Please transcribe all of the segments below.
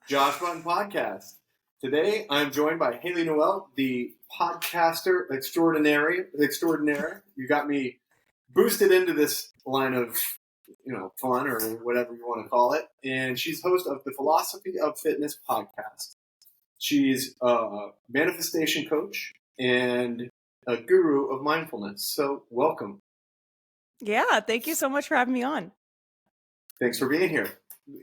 Josh Button Podcast. Today, I'm joined by Hayley Noelle, the podcaster extraordinaire. You got me boosted into this line of, fun or whatever you want to call it. And she's host of the Philosophy of Fitness podcast. She's a manifestation coach and a guru of mindfulness. So, welcome. Yeah, thank you so much for having me on. Thanks for being here.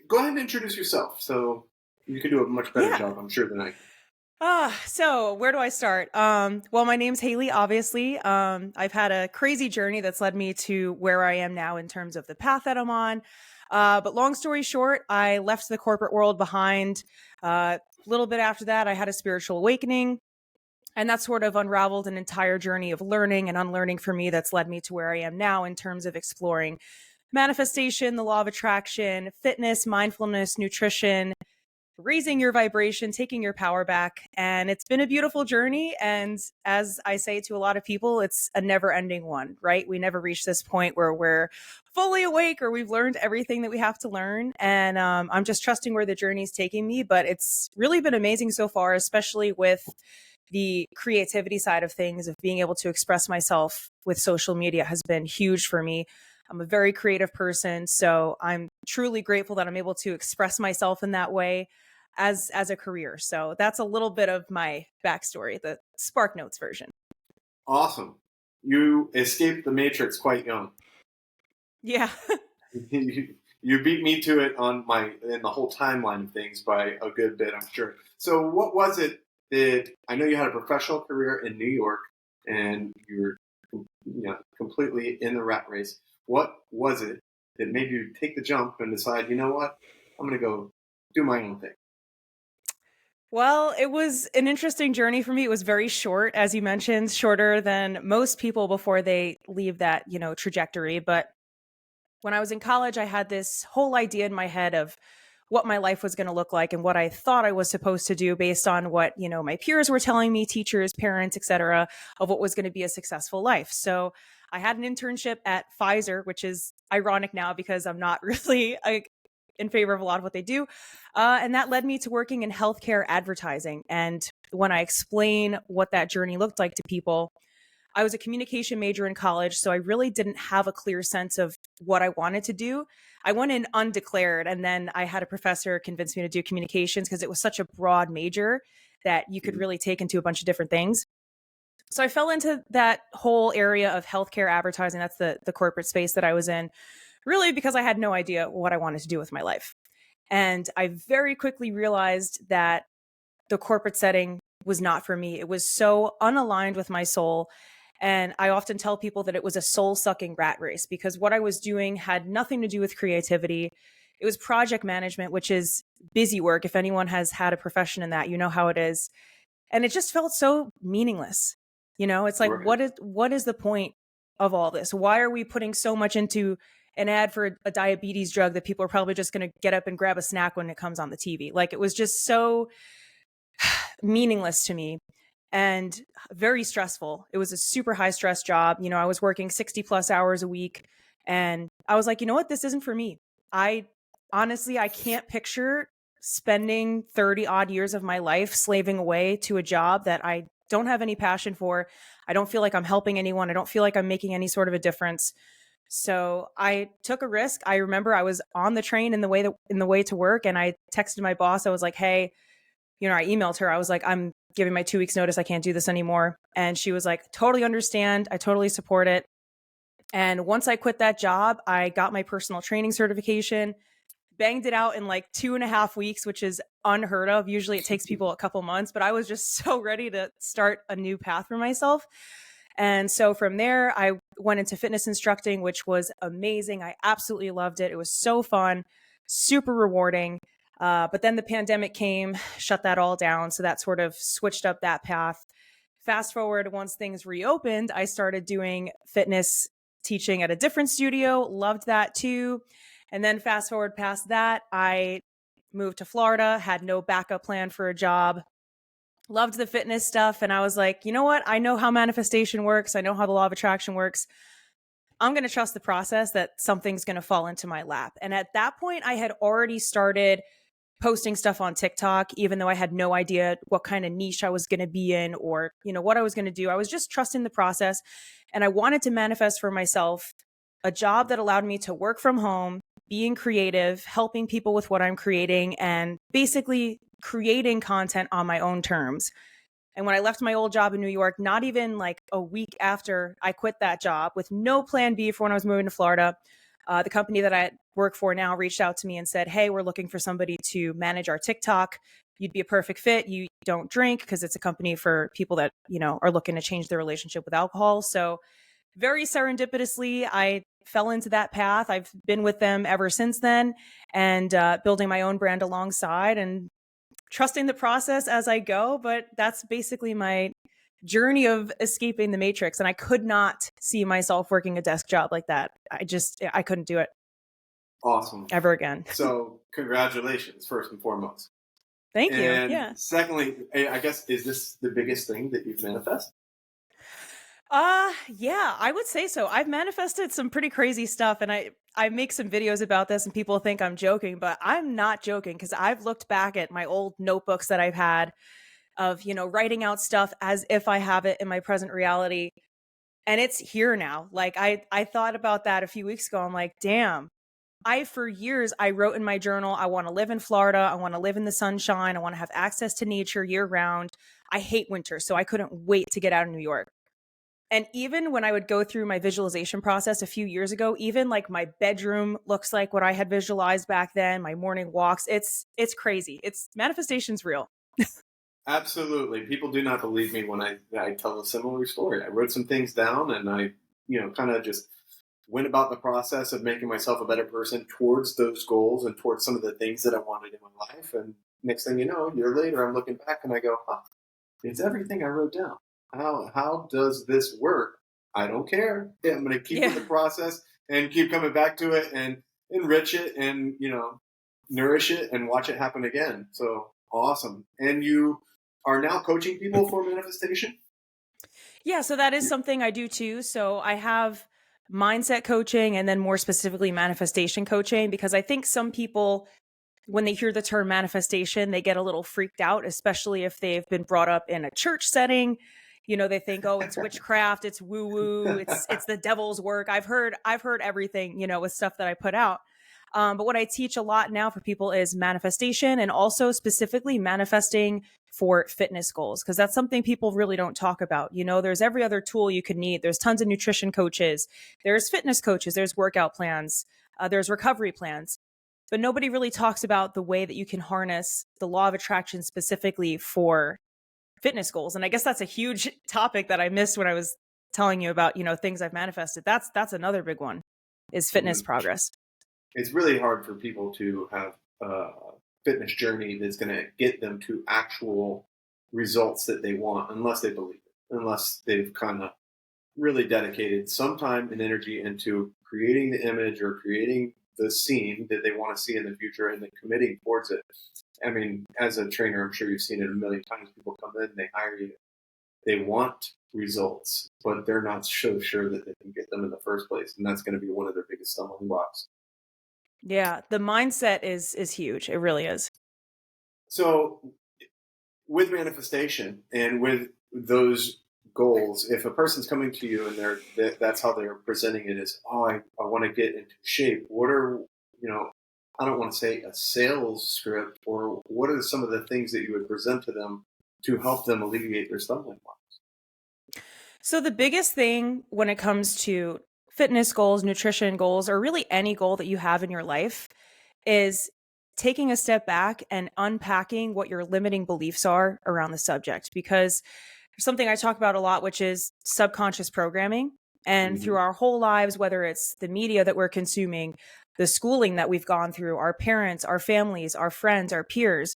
Go ahead and introduce yourself. So you can do a much better job, I'm sure, than I can. So where do I start? Well, my name's Hayley, obviously. I've had a crazy journey that's led me to where I am now in terms of the path that I'm on. But long story short, I left the corporate world behind. A little bit after that, I had a spiritual awakening. And that sort of unraveled an entire journey of learning and unlearning for me that's led me to where I am now in terms of exploring manifestation, the law of attraction, fitness, mindfulness, nutrition, raising your vibration, taking your power back. And it's been a beautiful journey. And as I say to a lot of people, it's a never ending one, right? We never reach this point where we're fully awake or we've learned everything that we have to learn. And I'm just trusting where the journey is taking me. But it's really been amazing so far, especially with the creativity side of things, of being able to express myself with social media has been huge for me. I'm a very creative person, so I'm truly grateful that I'm able to express myself in that way as a career. So that's a little bit of my backstory, the Spark Notes version. Awesome. You escaped the Matrix quite young. Yeah. You beat me to it in the whole timeline of things by a good bit, I'm sure. So what was it I know you had a professional career in New York and you were completely in the rat race. What was it that made you take the jump and decide, you know what, I'm going to go do my own thing? Well, it was an interesting journey for me. It was very short, as you mentioned, shorter than most people before they leave that, trajectory. But when I was in college, I had this whole idea in my head of what my life was going to look like and what I thought I was supposed to do based on what, my peers were telling me, teachers, parents, etc., of what was going to be a successful life. So I had an internship at Pfizer, which is ironic now because I'm not really in favor of a lot of what they do. And that led me to working in healthcare advertising. And when I explain what that journey looked like to people, I was a communication major in college, so I really didn't have a clear sense of what I wanted to do. I went in undeclared, and then I had a professor convince me to do communications because it was such a broad major that you could really take into a bunch of different things. So I fell into that whole area of healthcare advertising. That's the corporate space that I was in, really because I had no idea what I wanted to do with my life. And I very quickly realized that the corporate setting was not for me. It was so unaligned with my soul. And I often tell people that it was a soul-sucking rat race because what I was doing had nothing to do with creativity. It was project management, which is busy work. If anyone has had a profession in that, you know how it is. And it just felt so meaningless. It's like, Right. what is the point of all this? Why are we putting so much into an ad for a diabetes drug that people are probably just going to get up and grab a snack when it comes on the TV? Like, it was just so meaningless to me. And very stressful. It was a super high stress job. I was working 60 plus hours a week. And I was like, you know what? This isn't for me. I can't picture spending 30 odd years of my life slaving away to a job that I don't have any passion for. I don't feel like I'm helping anyone. I don't feel like I'm making any sort of a difference. So I took a risk. I remember I was on the train in the way to work, and I texted my boss. I was like, hey, I emailed her. I was like, I'm giving my 2 weeks notice. I can't do this anymore. And she was like, totally understand. I totally support it. And once I quit that job, I got my personal training certification, banged it out in like 2.5 weeks, which is unheard of. Usually it takes people a couple months, but I was just so ready to start a new path for myself. And so from there, I went into fitness instructing, which was amazing. I absolutely loved it. It was so fun, super rewarding. But then the pandemic came, shut that all down. So that sort of switched up that path. Fast forward, once things reopened, I started doing fitness teaching at a different studio. Loved that too. And then fast forward past that, I moved to Florida, had no backup plan for a job. Loved the fitness stuff. And I was like, you know what? I know how manifestation works. I know how the law of attraction works. I'm going to trust the process that something's going to fall into my lap. And at that point, I had already started posting stuff on TikTok, even though I had no idea what kind of niche I was going to be in or, what I was going to do. I was just trusting the process. And I wanted to manifest for myself a job that allowed me to work from home, being creative, helping people with what I'm creating, and basically creating content on my own terms. And when I left my old job in New York, not even like a week after I quit that job with no plan B for when I was moving to Florida, the company that I work for now reached out to me and said, hey, we're looking for somebody to manage our TikTok. You'd be a perfect fit. You don't drink, because it's a company for people that, are looking to change their relationship with alcohol. So very serendipitously, I fell into that path. I've been with them ever since then, and building my own brand alongside and trusting the process as I go. But that's basically my journey of escaping the matrix. And I could not see myself working a desk job like that. I couldn't do it. Awesome. Ever again. So congratulations, first and foremost. Thank you. And yeah. secondly, I guess, is this the biggest thing that you've manifested? Yeah, I would say so. I've manifested some pretty crazy stuff, and I make some videos about this and people think I'm joking, but I'm not joking, because I've looked back at my old notebooks that I've had of, writing out stuff as if I have it in my present reality. And it's here now. Like I thought about that a few weeks ago. I'm like, damn, for years, I wrote in my journal, I want to live in Florida. I want to live in the sunshine. I want to have access to nature year round. I hate winter, so I couldn't wait to get out of New York. And even when I would go through my visualization process a few years ago, even like my bedroom looks like what I had visualized back then, my morning walks, it's crazy. Manifestation's real. Absolutely. People do not believe me when I tell a similar story. I wrote some things down, and I, kind of just went about the process of making myself a better person towards those goals and towards some of the things that I wanted in my life. And next thing you know, a year later, I'm looking back and I go, it's everything I wrote down. How does this work? I don't care. Yeah, I'm going to keep with the process and keep coming back to it and enrich it and, nourish it and watch it happen again. So awesome. And you are now coaching people for manifestation? Yeah, so that is something I do too. So I have mindset coaching and then more specifically manifestation coaching, because I think some people, when they hear the term manifestation, they get a little freaked out, especially if they've been brought up in a church setting. They think, oh, it's witchcraft, it's woo woo, it's the devil's work. I've heard everything, with stuff that I put out. But what I teach a lot now for people is manifestation, and also specifically manifesting for fitness goals, because that's something people really don't talk about. There's every other tool you could need. There's tons of nutrition coaches, there's fitness coaches, there's workout plans, there's recovery plans. But nobody really talks about the way that you can harness the law of attraction specifically for fitness goals. And I guess that's a huge topic that I missed when I was telling you about, things I've manifested. That's another big one, is fitness progress. It's really hard for people to have a fitness journey that's going to get them to actual results that they want, unless they believe it, unless they've kind of really dedicated some time and energy into creating the image or creating the scene that they want to see in the future and then committing towards it. I mean, as a trainer, I'm sure you've seen it a million times. People come in, they hire you, they want results, but they're not so sure that they can get them in the first place. And that's going to be one of their biggest stumbling blocks. Yeah, the mindset is huge. It really is. So with manifestation and with those goals, if a person's coming to you and that's how they're presenting it is, I want to get into shape. What are, I don't want to say a sales script, or what are some of the things that you would present to them to help them alleviate their stumbling blocks? So the biggest thing when it comes to fitness goals, nutrition goals, or really any goal that you have in your life is taking a step back and unpacking what your limiting beliefs are around the subject. Because there's something I talk about a lot, which is subconscious programming. And through our whole lives, whether it's the media that we're consuming, the schooling that we've gone through, our parents, our families, our friends, our peers,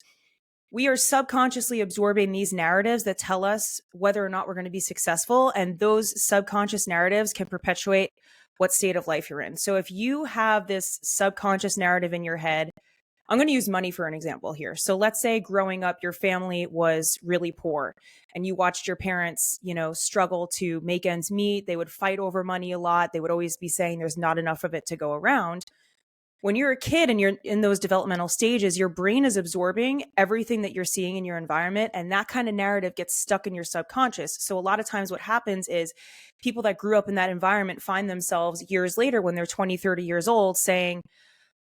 we are subconsciously absorbing these narratives that tell us whether or not we're going to be successful. And those subconscious narratives can perpetuate what state of life you're in. So if you have this subconscious narrative in your head, I'm going to use money for an example here. So let's say growing up, your family was really poor and you watched your parents, struggle to make ends meet. They would fight over money a lot. They would always be saying there's not enough of it to go around. when you're a kid and you're in those developmental stages, your brain is absorbing everything that you're seeing in your environment. And that kind of narrative gets stuck in your subconscious. So a lot of times what happens is people that grew up in that environment find themselves years later when they're 20, 30 years old saying,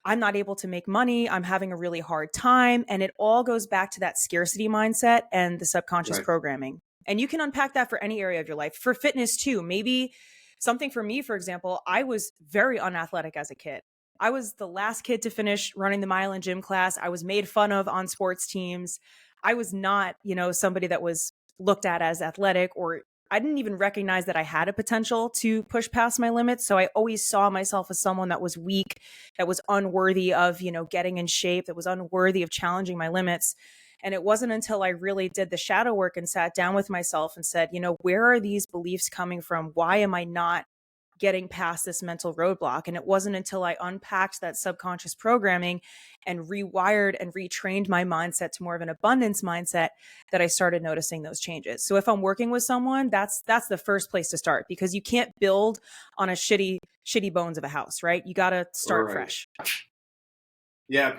I'm not able to make money. I'm having a really hard time. And it all goes back to that scarcity mindset and the subconscious Right. programming. And you can unpack that for any area of your life. For fitness too, maybe something for me, for example, I was very unathletic as a kid. I was the last kid to finish running the mile in gym class. I was made fun of on sports teams. I was not, somebody that was looked at as athletic, or I didn't even recognize that I had a potential to push past my limits. So I always saw myself as someone that was weak, that was unworthy of, getting in shape, that was unworthy of challenging my limits. And it wasn't until I really did the shadow work and sat down with myself and said, where are these beliefs coming from? Why am I not getting past this mental roadblock? And it wasn't until I unpacked that subconscious programming and rewired and retrained my mindset to more of an abundance mindset that I started noticing those changes. So if I'm working with someone, that's the first place to start, because you can't build on a shitty bones of a house, right? You got to start fresh. Yeah,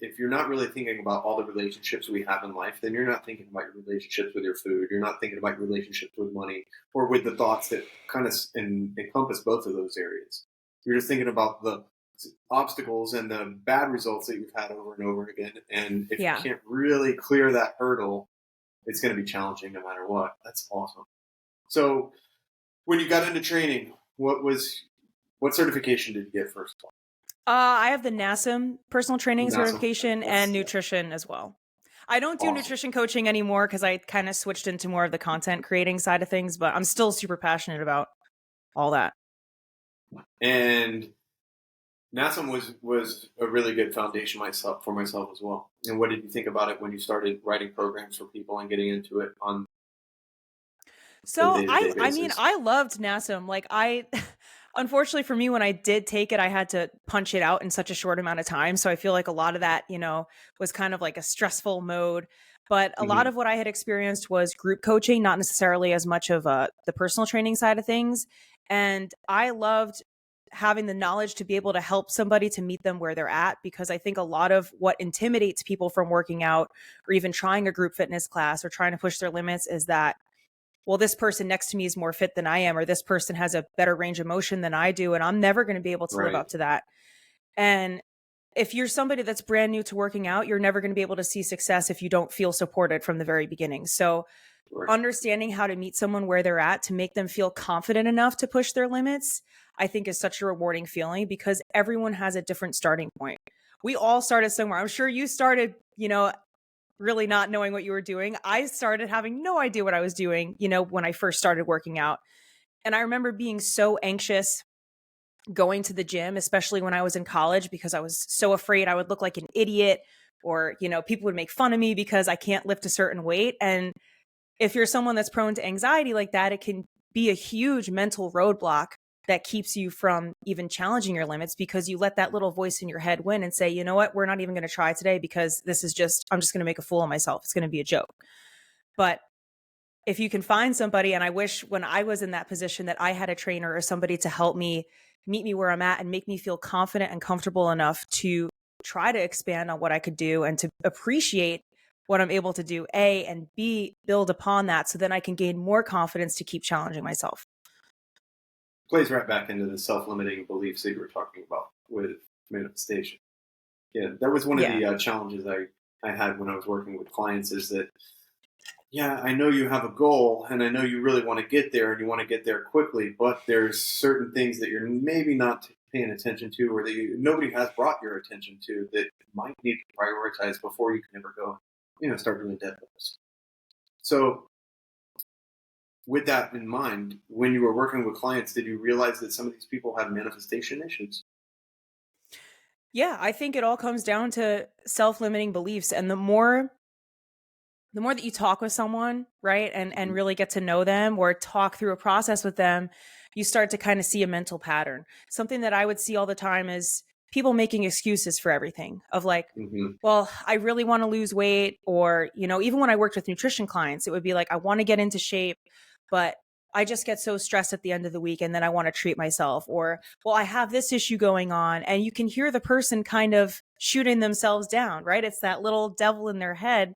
if you're not really thinking about all the relationships we have in life, then you're not thinking about your relationships with your food. You're not thinking about your relationships with money, or with the thoughts that kind of encompass both of those areas. You're just thinking about the obstacles and the bad results that you've had over and over again. And if you can't really clear that hurdle, it's going to be challenging no matter what. That's awesome. So when you got into training, what certification did you get first of all? I have the NASM personal training certification and nutrition as well. I don't do nutrition coaching anymore because I kind of switched into more of the content creating side of things, but I'm still super passionate about all that. And NASM was a really good foundation for myself as well. And what did you think about it when you started writing programs for people and getting into it on? So I loved NASM. Like unfortunately for me, when I did take it, I had to punch it out in such a short amount of time. So I feel like a lot of that, was kind of like a stressful mode. But a lot of what I had experienced was group coaching, not necessarily as much of the personal training side of things. And I loved having the knowledge to be able to help somebody to meet them where they're at, because I think a lot of what intimidates people from working out or even trying a group fitness class or trying to push their limits is that, well, this person next to me is more fit than I am, or this person has a better range of motion than I do, and I'm never going to be able to live up to that. And if you're somebody that's brand new to working out, you're never going to be able to see success if you don't feel supported from the very beginning. So understanding how to meet someone where they're at to make them feel confident enough to push their limits, I think is such a rewarding feeling, because everyone has a different starting point. We all started somewhere. I'm sure you started, really not knowing what you were doing. I started having no idea what I was doing, when I first started working out. And I remember being so anxious going to the gym, especially when I was in college, because I was so afraid I would look like an idiot, or, people would make fun of me because I can't lift a certain weight. And if you're someone that's prone to anxiety like that, it can be a huge mental roadblock that keeps you from even challenging your limits, because you let that little voice in your head win and say, you know what, we're not even going to try today because I'm just going to make a fool of myself. It's going to be a joke. But if you can find somebody, and I wish when I was in that position that I had a trainer or somebody to help me meet me where I'm at and make me feel confident and comfortable enough to try to expand on what I could do and to appreciate what I'm able to do, A, and B, build upon that so then I can gain more confidence to keep challenging myself. Plays right back into the self-limiting beliefs that you were talking about with manifestation. Yeah, that was one of the challenges I had when I was working with clients, is that, I know you have a goal and I know you really want to get there and you want to get there quickly, but there's certain things that you're maybe not paying attention to, or that nobody has brought your attention to, that might need to prioritize before you can ever go, start doing deadlifts. So with that in mind, when you were working with clients, did you realize that some of these people have manifestation issues? Yeah, I think it all comes down to self-limiting beliefs. And the more that you talk with someone, right, and really get to know them or talk through a process with them, you start to kind of see a mental pattern. Something that I would see all the time is people making excuses for everything, of like, well, I really want to lose weight. Or, even when I worked with nutrition clients, it would be like, I want to get into shape, but I just get so stressed at the end of the week and then I want to treat myself, or, well, I have this issue going on. And you can hear the person kind of shooting themselves down, right? It's that little devil in their head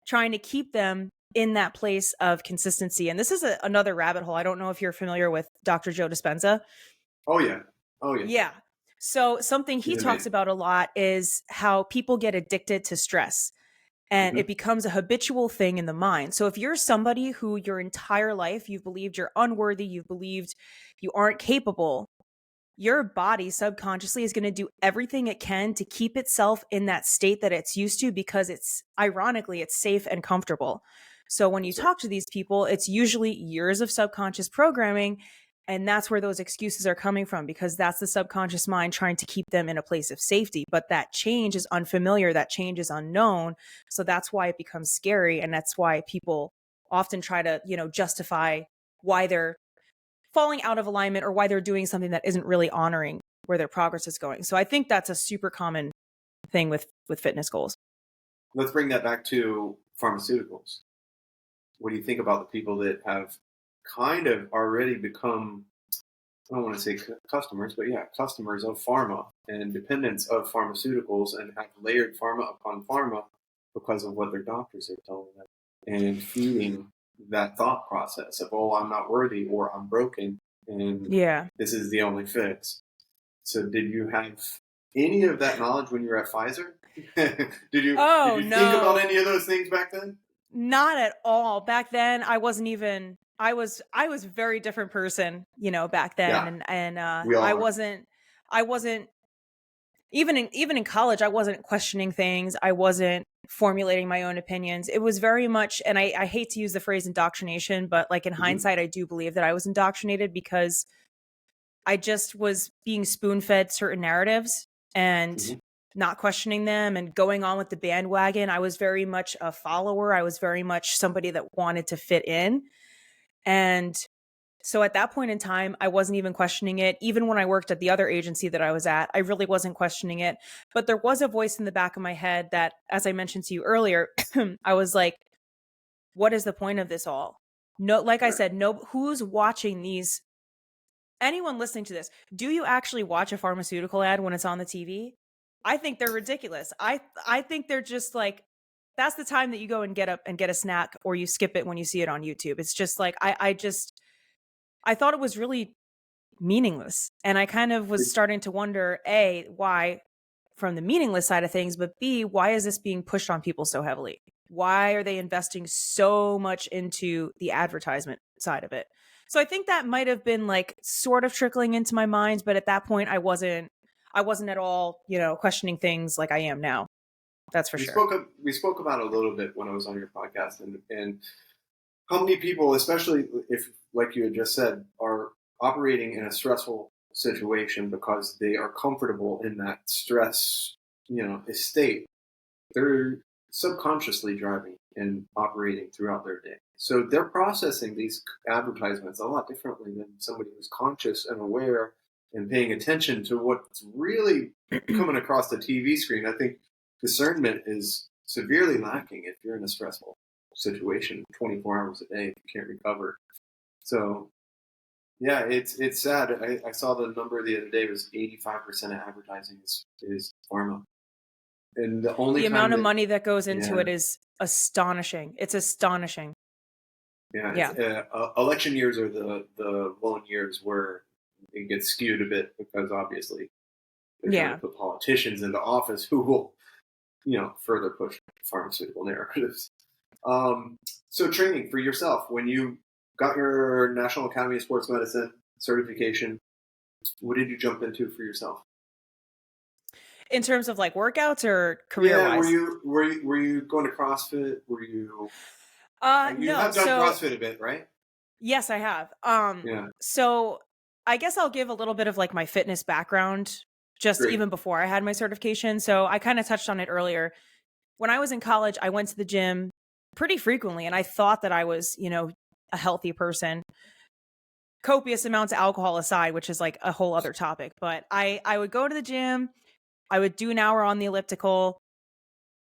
trying to keep them in that place of consistency. And this is another rabbit hole. I don't know if you're familiar with Dr. Joe Dispenza. Oh yeah. Oh yeah. Yeah. So something he talks about a lot is how people get addicted to stress and it becomes a habitual thing in the mind. So if you're somebody who your entire life you've believed you're unworthy, you've believed you aren't capable, your body subconsciously is going to do everything it can to keep itself in that state that it's used to, because it's ironically, it's safe and comfortable. So when you talk to these people, it's usually years of subconscious programming. And that's where those excuses are coming from, because that's the subconscious mind trying to keep them in a place of safety. But that change is unfamiliar. That change is unknown. So that's why it becomes scary. And that's why people often try to, justify why they're falling out of alignment or why they're doing something that isn't really honoring where their progress is going. So I think that's a super common thing with fitness goals. Let's bring that back to pharmaceuticals. What do you think about the people that have kind of already become, I don't want to say customers, but yeah, customers of pharma and dependents of pharmaceuticals, and have layered pharma upon pharma because of what their doctors are telling them, and feeding that thought process of, oh, I'm not worthy, or I'm broken, and this is the only fix. So did you have any of that knowledge when you were at Pfizer? did you think about any of those things back then? Not at all. Back then, I wasn't even. I was a very different person, back then, and I wasn't even in college. I wasn't questioning things. I wasn't formulating my own opinions. It was very much, and I hate to use the phrase indoctrination, but like in hindsight, I do believe that I was indoctrinated because I just was being spoon-fed certain narratives and not questioning them and going on with the bandwagon. I was very much a follower. I was very much somebody that wanted to fit in. And so at that point in time, I wasn't even questioning it. Even when I worked at the other agency that I was at, I really wasn't questioning it. But there was a voice in the back of my head that, as I mentioned to you earlier, I was like, what is the point of this all? No, like I said, who's watching these? Anyone listening to this, do you actually watch a pharmaceutical ad when it's on the TV? I think they're ridiculous. I think they're just like, that's the time that you go and get up and get a snack, or you skip it when you see it on YouTube. It's just like, I thought it was really meaningless. And I kind of was starting to wonder, A, why from the meaningless side of things, but B, why is this being pushed on people so heavily? Why are they investing so much into the advertisement side of it? So I think that might have been like sort of trickling into my mind, but at that point I wasn't at all, questioning things like I am now. That's for sure. We spoke about it a little bit when I was on your podcast, and how many people, especially if, like you had just said, are operating in a stressful situation because they are comfortable in that stress, state. They're subconsciously driving and operating throughout their day. So they're processing these advertisements a lot differently than somebody who's conscious and aware and paying attention to what's really coming across the TV screen. I think discernment is severely lacking if you're in a stressful situation 24 hours a day if you can't recover. So yeah, it's sad. I saw the number the other day was 85% of advertising is pharma. And the amount of money that goes into it is astonishing. It's astonishing. Yeah. Election years are the lone years where it gets skewed a bit, because obviously they're trying to put politicians into office who will, further push pharmaceutical narratives. So training for yourself, when you got your National Academy of Sports Medicine certification, what did you jump into for yourself? In terms of like workouts or career-wise? Yeah, were you going to CrossFit? Were you? You have done CrossFit a bit, right? Yes, I have. So I guess I'll give a little bit of like my fitness background, just even before I had my certification. So I kind of touched on it earlier. When I was in college, I went to the gym pretty frequently, and I thought that I was, a healthy person. Copious amounts of alcohol aside, which is like a whole other topic. But I would go to the gym. I would do an hour on the elliptical.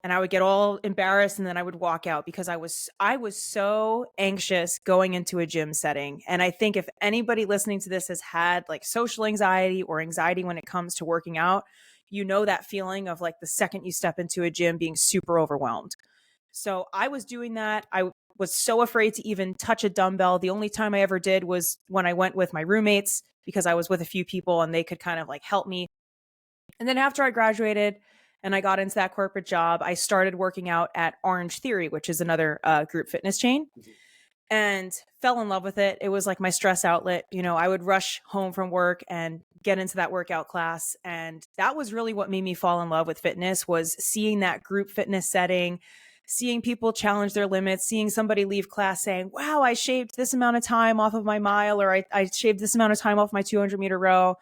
and I would get all embarrassed, and then I would walk out because I was so anxious going into a gym setting. And I think if anybody listening to this has had like social anxiety or anxiety when it comes to working out, you know that feeling of like the second you step into a gym being super overwhelmed. So I was doing that. I was so afraid to even touch a dumbbell. The only time I ever did was when I went with my roommates because I was with a few people and they could kind of like help me. And then after I graduated and I got into that corporate job, I started working out at Orange Theory, which is another group fitness chain, and fell in love with it. It was like my stress outlet. You know, I would rush home from work and get into that workout class. And that was really what made me fall in love with fitness, was seeing that group fitness setting, seeing people challenge their limits, seeing somebody leave class saying, wow, I shaved this amount of time off of my mile, or I shaved this amount of time off my 200-meter row.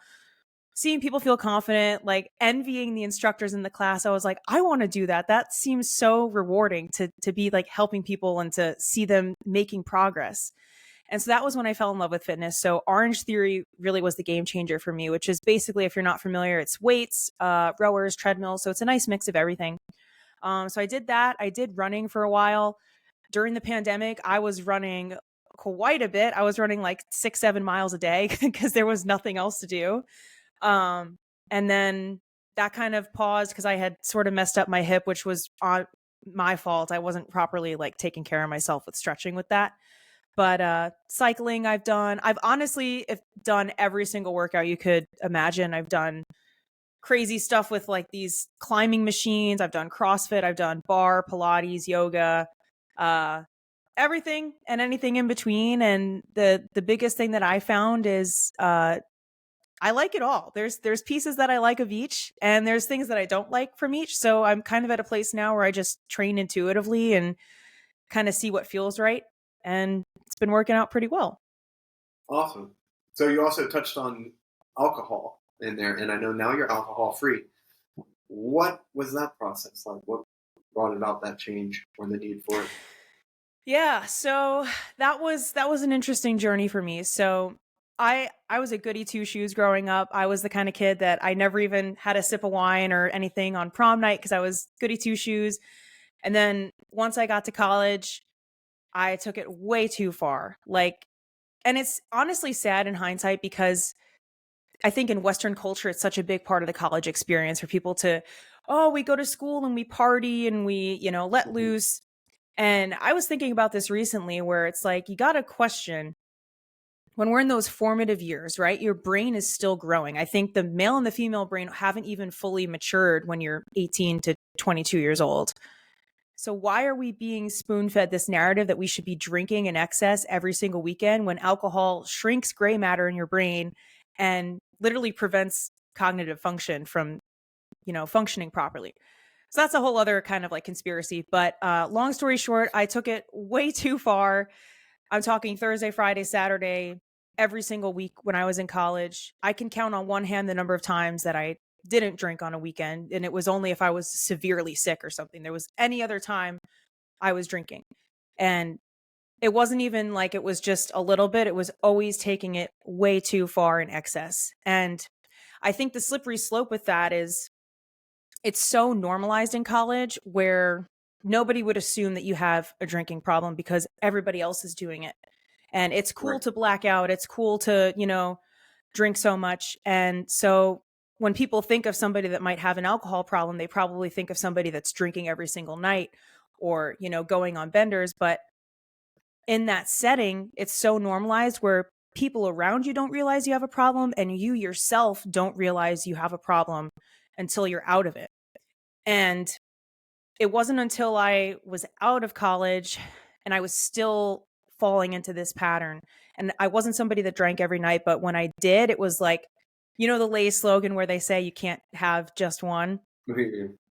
Seeing people feel confident, like envying the instructors in the class. I was like, I want to do that. That seems so rewarding to be like helping people and to see them making progress. And so that was when I fell in love with fitness. So Orange Theory really was the game changer for me, which is basically, if you're not familiar, it's weights, rowers, treadmills. So it's a nice mix of everything. So I did that. I did running for a while. During the pandemic, I was running quite a bit. I was running like 6-7 miles a day because there was nothing else to do. And then that kind of paused because I had sort of messed up my hip, which was on my fault. I wasn't properly like taking care of myself with stretching with that. But cycling I've honestly done every single workout you could imagine. I've done crazy stuff with like these climbing machines. I've done CrossFit, I've done bar, Pilates, yoga, uh, everything and anything in between. And the biggest thing that I found is I like it all. There's pieces that I like of each, and there's things that I don't like from each. So I'm kind of at a place now where I just train intuitively and kind of see what feels right. And it's been working out pretty well. Awesome. So you also touched on alcohol in there, and I know now you're alcohol free. What was that process like? What brought about that change or the need for it? Yeah, so that was an interesting journey for me. So I was a goody two shoes growing up. I was the kind of kid that I never even had a sip of wine or anything on prom night because I was goody two shoes. And then once I got to college, I took it way too far. Like, and it's honestly sad in hindsight because I think in Western culture, it's such a big part of the college experience for people to, oh, we go to school and we party and we, let loose. And I was thinking about this recently where it's like, you got to question when we're in those formative years, right? Your brain is still growing. I think the male and the female brain haven't even fully matured when you're 18 to 22 years old. So why are we being spoon-fed this narrative that we should be drinking in excess every single weekend when alcohol shrinks gray matter in your brain and literally prevents cognitive function from, functioning properly? So that's a whole other kind of like conspiracy. But long story short, I took it way too far. I'm talking Thursday, Friday, Saturday, every single week when I was in college. I can count on one hand the number of times that I didn't drink on a weekend. And it was only if I was severely sick or something. There was any other time I was drinking. And it wasn't even like it was just a little bit. It was always taking it way too far in excess. And I think the slippery slope with that is it's so normalized in college where nobody would assume that you have a drinking problem because everybody else is doing it. And it's cool to black out. It's cool to, drink so much. And so when people think of somebody that might have an alcohol problem, they probably think of somebody that's drinking every single night or, going on benders. But in that setting, it's so normalized where people around you don't realize you have a problem and you yourself don't realize you have a problem until you're out of it. And it wasn't until I was out of college and I was still falling into this pattern. And I wasn't somebody that drank every night, but when I did, it was like, the Lay's slogan where they say you can't have just one.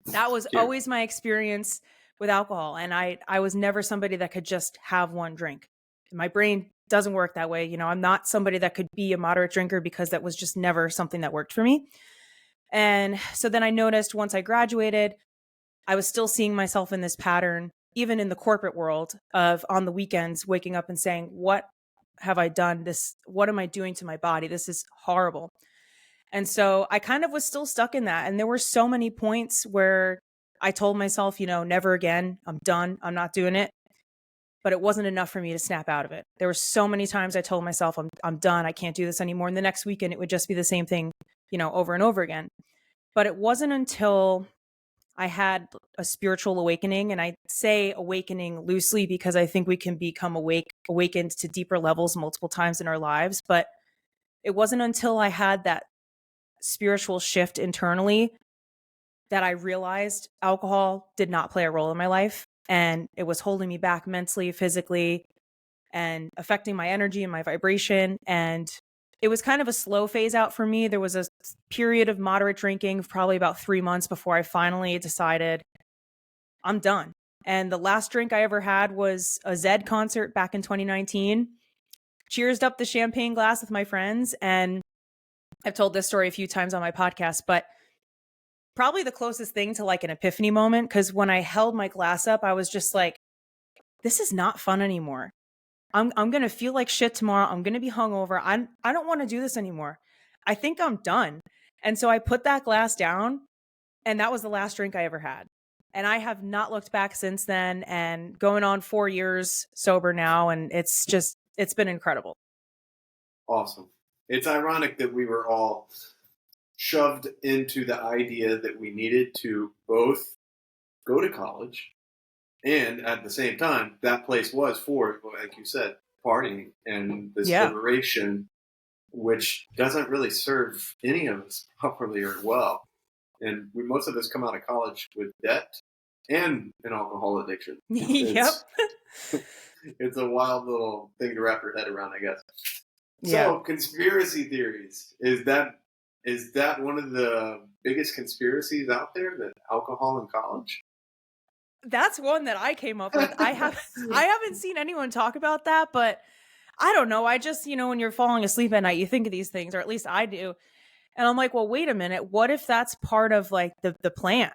That was always my experience with alcohol. And I was never somebody that could just have one drink. My brain doesn't work that way. I'm not somebody that could be a moderate drinker because that was just never something that worked for me. And so then I noticed once I graduated, I was still seeing myself in this pattern, even in the corporate world, of on the weekends waking up and saying, what have I done? What am I doing to my body? This is horrible. And so I kind of was still stuck in that. And there were so many points where I told myself, never again. I'm done. I'm not doing it. But it wasn't enough for me to snap out of it. There were so many times I told myself, I'm done. I can't do this anymore. And the next weekend, it would just be the same thing, over and over again. But it wasn't until I had a spiritual awakening, and I say awakening loosely because I think we can become awakened to deeper levels multiple times in our lives. But it wasn't until I had that spiritual shift internally that I realized alcohol did not play a role in my life, and it was holding me back mentally, physically, and affecting my energy and my vibration. And it was kind of a slow phase out for me. There was a period of moderate drinking, probably about 3 months, before I finally decided I'm done. And the last drink I ever had was a Zed concert back in 2019. Cheersed up the champagne glass with my friends. And I've told this story a few times on my podcast, but probably the closest thing to like an epiphany moment. Because when I held my glass up, I was just like, this is not fun anymore. I'm going to feel like shit tomorrow. I'm going to be hungover. I don't want to do this anymore. I think I'm done. And so I put that glass down, and that was the last drink I ever had. And I have not looked back since then, and going on 4 years sober now. And it's been incredible. Awesome. It's ironic that we were all shoved into the idea that we needed to both go to college, and at the same time, that place was for, like you said, partying and this liberation, which doesn't really serve any of us properly or well. And most of us come out of college with debt and an alcohol addiction. Yep. It's a wild little thing to wrap your head around, I guess. So, conspiracy theories. Is that one of the biggest conspiracies out there, that alcohol in college? That's one that I came up with. I haven't seen anyone talk about that, but I don't know. I just, when you're falling asleep at night, you think of these things, or at least I do. And I'm like, well, wait a minute. What if that's part of like the plan?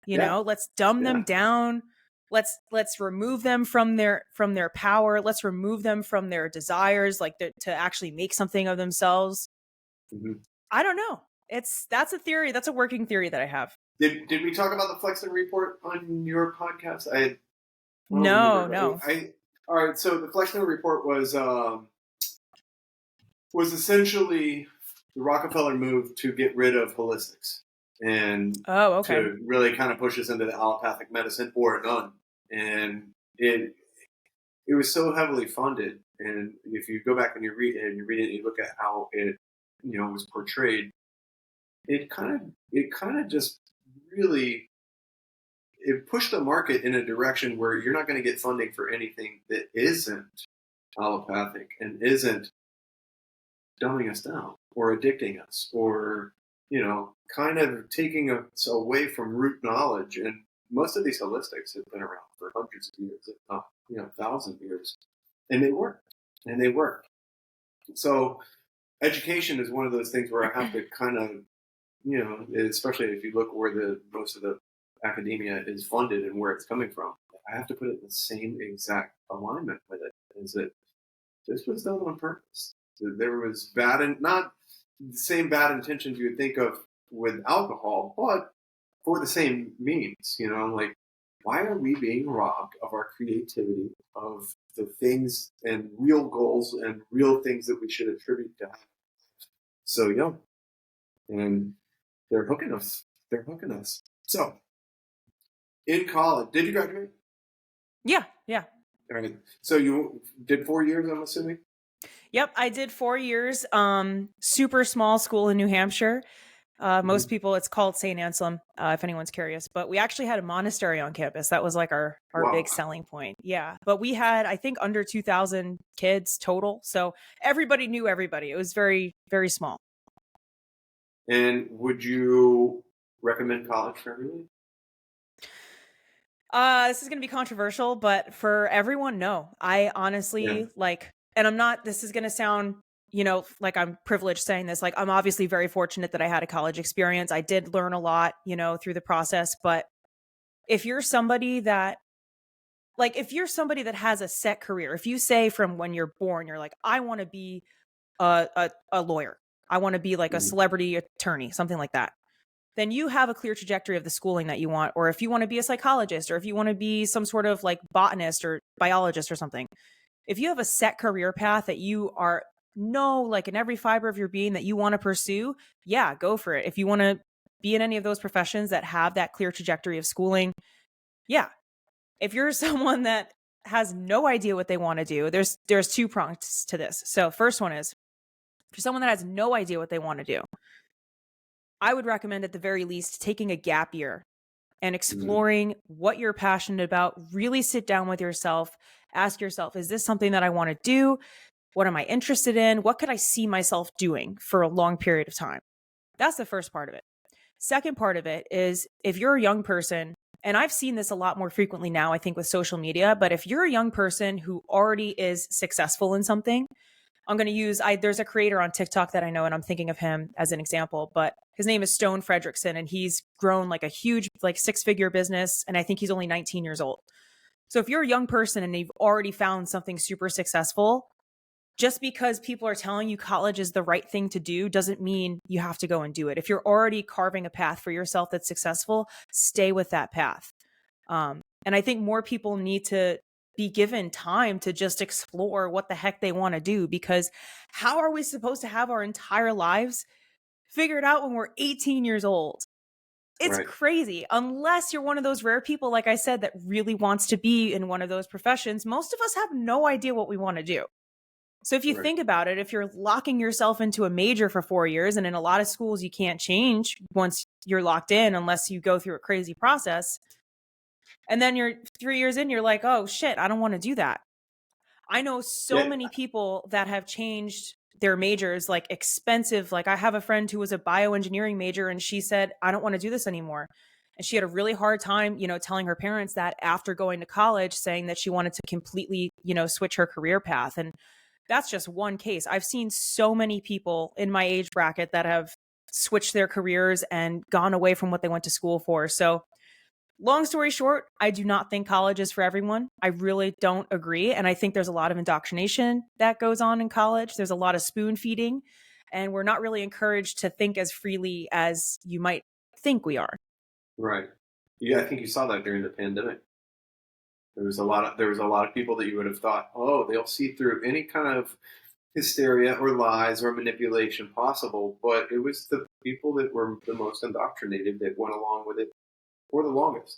Let's dumb them down. Let's remove them from their power. Let's remove them from their desires, like to actually make something of themselves. Mm-hmm. I don't know. That's a theory. That's a working theory that I have. Did we talk about the Flexner Report on your podcast? No. All right. So the Flexner Report was essentially the Rockefeller move to get rid of holistics and to really kind of push us into the allopathic medicine or none. And it was so heavily funded. And if you go back and you read it and you look at how it was portrayed, it kind of just really, it pushed the market in a direction where you're not going to get funding for anything that isn't allopathic and isn't dumbing us down or addicting us or, kind of taking us away from root knowledge. And most of these holistics have been around for hundreds of years, if not, 1,000 years. And they work. So education is one of those things where I have to kind of, especially if you look where most of the academia is funded and where it's coming from, I have to put it in the same exact alignment with it. Is that this was done on purpose? There was not the same bad intentions you would think of with alcohol, but for the same means. Like, why are we being robbed of our creativity, of the things and real goals and real things that we should attribute to so young? And they're hooking us. So, in college, did you graduate? Yeah. All right. So you did 4 years, I'm assuming? Yep, I did 4 years. Super small school in New Hampshire. Most people, it's called St. Anselm, if anyone's curious. But we actually had a monastery on campus. That was like our big selling point. Yeah. But we had, I think, under 2,000 kids total. So everybody knew everybody. It was very, very small. And would you recommend college for everyone? This is going to be controversial, but for everyone, no. I honestly and I'm not, this is going to sound, like I'm privileged saying this. Like, I'm obviously very fortunate that I had a college experience. I did learn a lot, through the process. But if you're somebody that has a set career, if you say from when you're born, you're like, I want to be a lawyer. I want to be like a celebrity attorney, something like that. then you have a clear trajectory of the schooling that you want. Or if you want to be a psychologist, or if you want to be some sort of like botanist or biologist or something, if you have a set career path that you are like in every fiber of your being that you want to pursue, yeah, go for it. If you want to be in any of those professions that have that clear trajectory of schooling, yeah. If you're someone that has no idea what they want to do, there's two prongs to this. So first one is, for someone that has no idea what they want to do, I would recommend at the very least taking a gap year and exploring what you're passionate about. Really sit down with yourself, ask yourself, is this something that I want to do? What am I interested in? What could I see myself doing for a long period of time? That's the first part of it. Second part of it is, if you're a young person, and I've seen this a lot more frequently now, I think with social media, but if you're a young person who already is successful in something, I'm going to use, there's a creator on TikTok that I know, and I'm thinking of him as an example, but his name is Stone Fredrickson, and he's grown like a huge, like 6-figure business. And I think he's only 19 years old. So if you're a young person and you've already found something super successful, just because people are telling you college is the right thing to do doesn't mean you have to go and do it. If you're already carving a path for yourself that's successful, stay with that path. And I think more people need to be given time to just explore what the heck they want to do, because how are we supposed to have our entire lives figured out when we're 18 years old? It's crazy. Unless you're one of those rare people, like I said, that really wants to be in one of those professions. Most of us have no idea what we want to do. So if you think about it, if you're locking yourself into a major for 4 years, and in a lot of schools you can't change once you're locked in unless you go through a crazy process, and then you're 3 years in, you're like, oh shit, I don't want to do that. I know so many people that have changed their majors, like expensive. Like I have a friend who was a bioengineering major, and she said, I don't want to do this anymore. And she had a really hard time, telling her parents that after going to college, saying that she wanted to completely, switch her career path. And that's just one case. I've seen so many people in my age bracket that have switched their careers and gone away from what they went to school for. So long story short, I do not think college is for everyone. I really don't agree. And I think there's a lot of indoctrination that goes on in college. There's a lot of spoon feeding, and we're not really encouraged to think as freely as you might think we are. Right. Yeah, I think you saw that during the pandemic. There was a lot of people that you would have thought, oh, they'll see through any kind of hysteria or lies or manipulation possible. But it was the people that were the most indoctrinated that went along with it for the longest.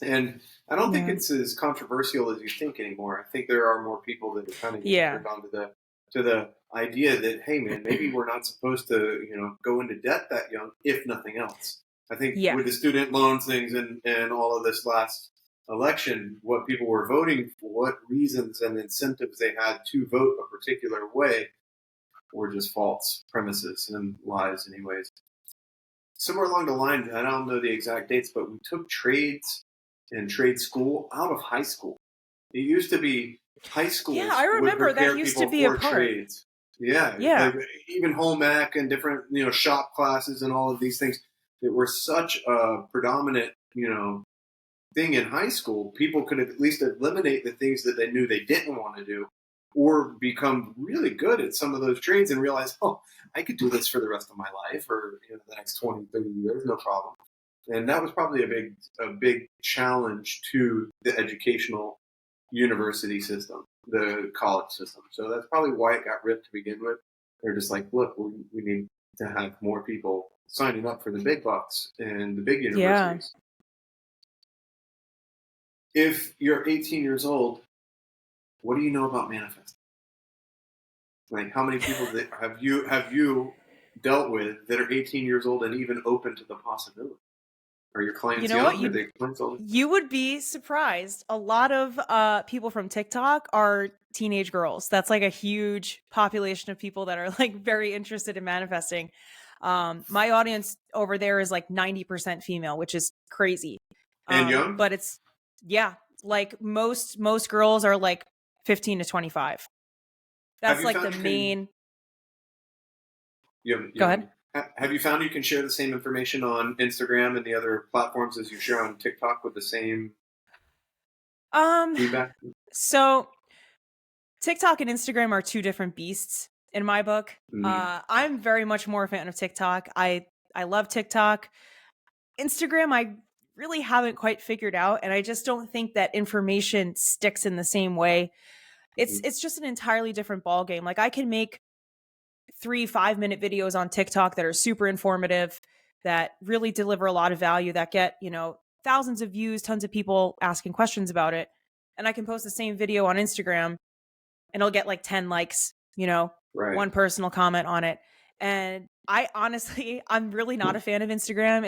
And I don't think it's as controversial as you think anymore. I think there are more people that are kind of turned on to the idea that, hey man, maybe we're not supposed to, go into debt that young, if nothing else. I think with the student loan things and all of this last election, what people were voting for, what reasons and incentives they had to vote a particular way, were just false premises and lies anyways. Somewhere along the line, I don't know the exact dates, but we took trades and trade school out of high school. It used to be high schools. Yeah, I remember that used to be a part. Trades. Yeah. Like even home ec and different, shop classes and all of these things that were such a predominant, thing in high school. People could at least eliminate the things that they knew they didn't want to do, or become really good at some of those trades and realize, oh, I could do this for the rest of my life or the next 20, 30 years, no problem. And that was probably a big challenge to the educational university system, the college system. So that's probably why it got ripped to begin with. They're just like, look, we need to have more people signing up for the big bucks and the big universities. If you're 18 years old, what do you know about manifesting? Like, how many people have you dealt with that are 18 years old and even open to the possibility? Are your clients young? Are they clients old? You would be surprised. A lot of people from TikTok are teenage girls. That's like a huge population of people that are like very interested in manifesting. My audience over there is like 90% female, which is crazy. And young? But it's, like most girls are like 15 to 25. That's like the main. Go ahead. Have you found you can share the same information on Instagram and the other platforms as you share on TikTok with the same feedback? So TikTok and Instagram are two different beasts in my book. I'm very much more a fan of TikTok. I I love TikTok. Instagram, I really haven't quite figured out, and I just don't think that information sticks in the same way. It's just an entirely different ball game. Like I can make 3 5-minute videos on TikTok that are super informative, that really deliver a lot of value, that get, thousands of views, tons of people asking questions about it. And I can post the same video on Instagram and it'll get like 10 likes, Right. one personal comment on it. And I'm really not a fan of Instagram.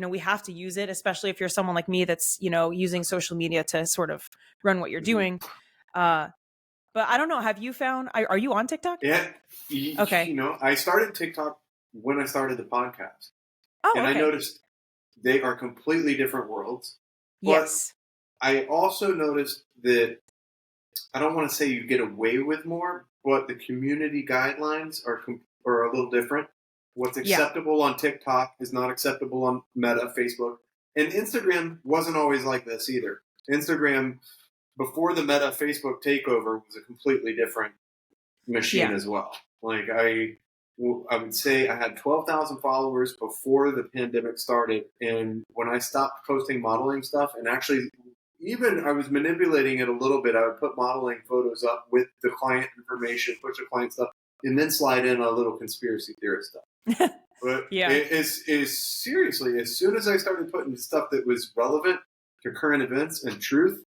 We have to use it, especially if you're someone like me that's, using social media to sort of run what you're doing. But I don't know. Have you found, are you on TikTok? Yeah. Okay. I started TikTok when I started the podcast. Oh, and okay. I noticed they are completely different worlds. But Yes. I also noticed that I don't want to say you get away with more, but the community guidelines are a little different. What's acceptable on TikTok is not acceptable on Meta, Facebook. And Instagram wasn't always like this either. Instagram, before the Meta Facebook takeover, was a completely different machine as well. Like I would say I had 12,000 followers before the pandemic started. And when I stopped posting modeling stuff, and actually even I was manipulating it a little bit, I would put modeling photos up with the client information, push the client stuff, and then slide in a little conspiracy theorist stuff. But seriously, as soon as I started putting stuff that was relevant to current events and truth,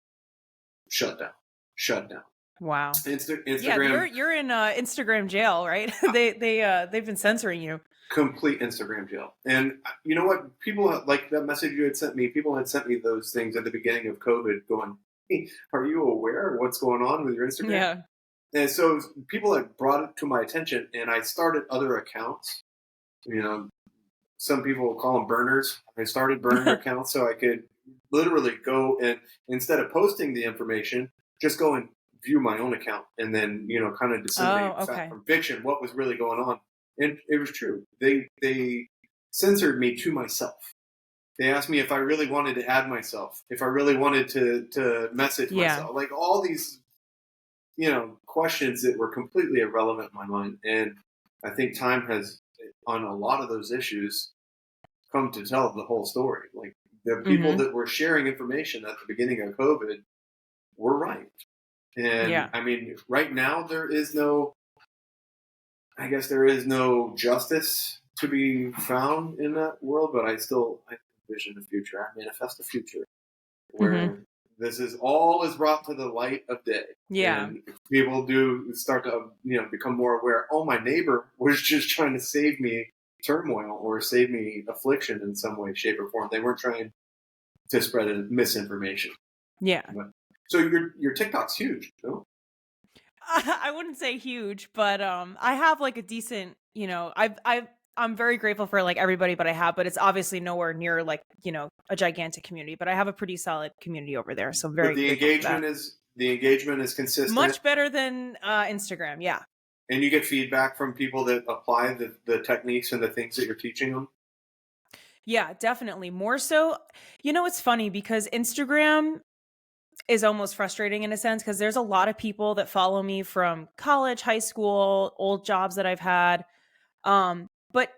shut down. Wow. Instagram. Yeah, you're in Instagram jail, right? they've been censoring you. Complete Instagram jail. And you know what? People like that message you had sent me. People had sent me those things at the beginning of COVID, going, "Hey, are you aware of what's going on with your Instagram?" Yeah. And so people had brought it to my attention, and I started other accounts. Some people call them burners. I started burner accounts so I could literally go and, instead of posting the information, just go and view my own account and then, kind of disseminate fact from fiction, what was really going on. And it was true. They censored me to myself. They asked me if I really wanted to add myself, if I really wanted to message myself, like all these, questions that were completely irrelevant in my mind. And I think time has, on a lot of those issues, come to tell the whole story. Like the people that were sharing information at the beginning of COVID were right. And I mean, right now there is no justice to be found in that world, but I envision a future. I manifest a future where this is brought to the light of day. Yeah. And people do start to, become more aware. Oh, my neighbor was just trying to save me turmoil or save me affliction in some way, shape, or form. They weren't trying to spread misinformation. Yeah. So your TikTok's huge, no? I wouldn't say huge, but I have like a decent, I'm very grateful for like everybody, but it's obviously nowhere near like, a gigantic community, but I have a pretty solid community over there. So I'm very grateful for that. The engagement is consistent. Much better than Instagram. Yeah. And you get feedback from people that apply the techniques and the things that you're teaching them? Yeah, definitely. More so, it's funny because Instagram is almost frustrating in a sense because there's a lot of people that follow me from college, high school, old jobs that I've had. But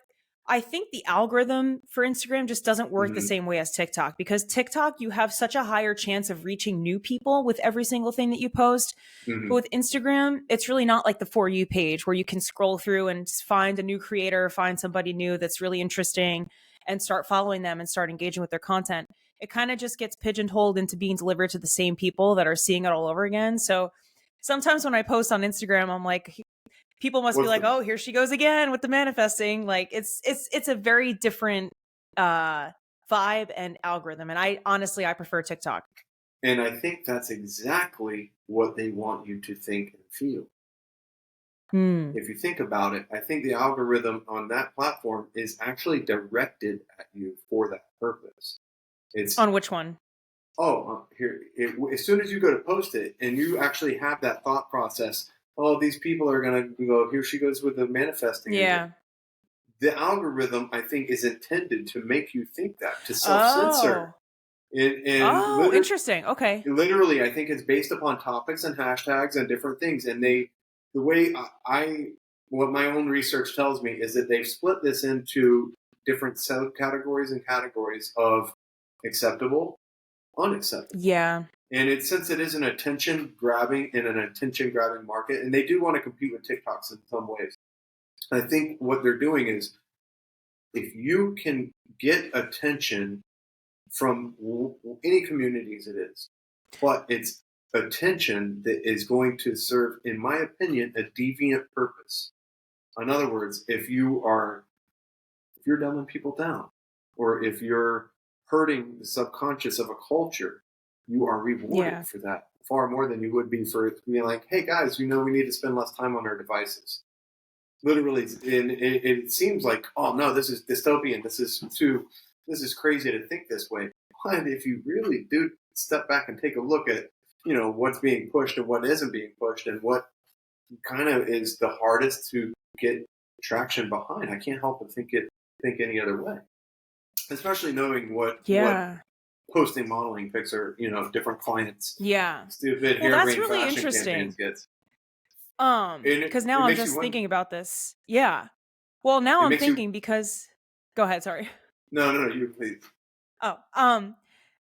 I think the algorithm for Instagram just doesn't work the same way as TikTok, because TikTok, you have such a higher chance of reaching new people with every single thing that you post. But with Instagram, it's really not like the For You page where you can scroll through and find a new creator, find somebody new that's really interesting and start following them and start engaging with their content. It kind of just gets pigeonholed into being delivered to the same people that are seeing it all over again. So sometimes when I post on Instagram, I'm like, people must be like, oh, here she goes again with the manifesting. Like it's a very different vibe and algorithm. And I prefer TikTok. And I think that's exactly what they want you to think and feel. If you think about it, I think the algorithm on that platform is actually directed at you for that purpose. It's on which one? As soon as you go to post it and you actually have that thought process, oh, these people are going to go, here she goes with the manifesting. Yeah. The algorithm, I think, is intended to make you think that, to self-censor. Interesting. Okay. Literally, I think it's based upon topics and hashtags and different things. And the way I what my own research tells me is that they've split this into different subcategories and categories of acceptable, unacceptable. Yeah. And since it is an attention grabbing market, and they do want to compete with TikToks in some ways, I think what they're doing is, if you can get attention from any communities it is, but it's attention that is going to serve, in my opinion, a deviant purpose. In other words, if you're dumbing people down, or if you're hurting the subconscious of a culture, you are rewarded for that far more than you would be for being like, hey guys, we need to spend less time on our devices. Literally, and it seems like, oh no, this is dystopian. This is crazy to think this way. But if you really do step back and take a look at, what's being pushed and what isn't being pushed, and what kind of is the hardest to get traction behind, I can't help but think any other way. Especially knowing what posting modeling pics are, different clients. Yeah. Stupid that's really interesting. Gets. Because now I'm just thinking about this. Yeah. Well, now I'm thinking because. Go ahead. Sorry. No, you please. Oh,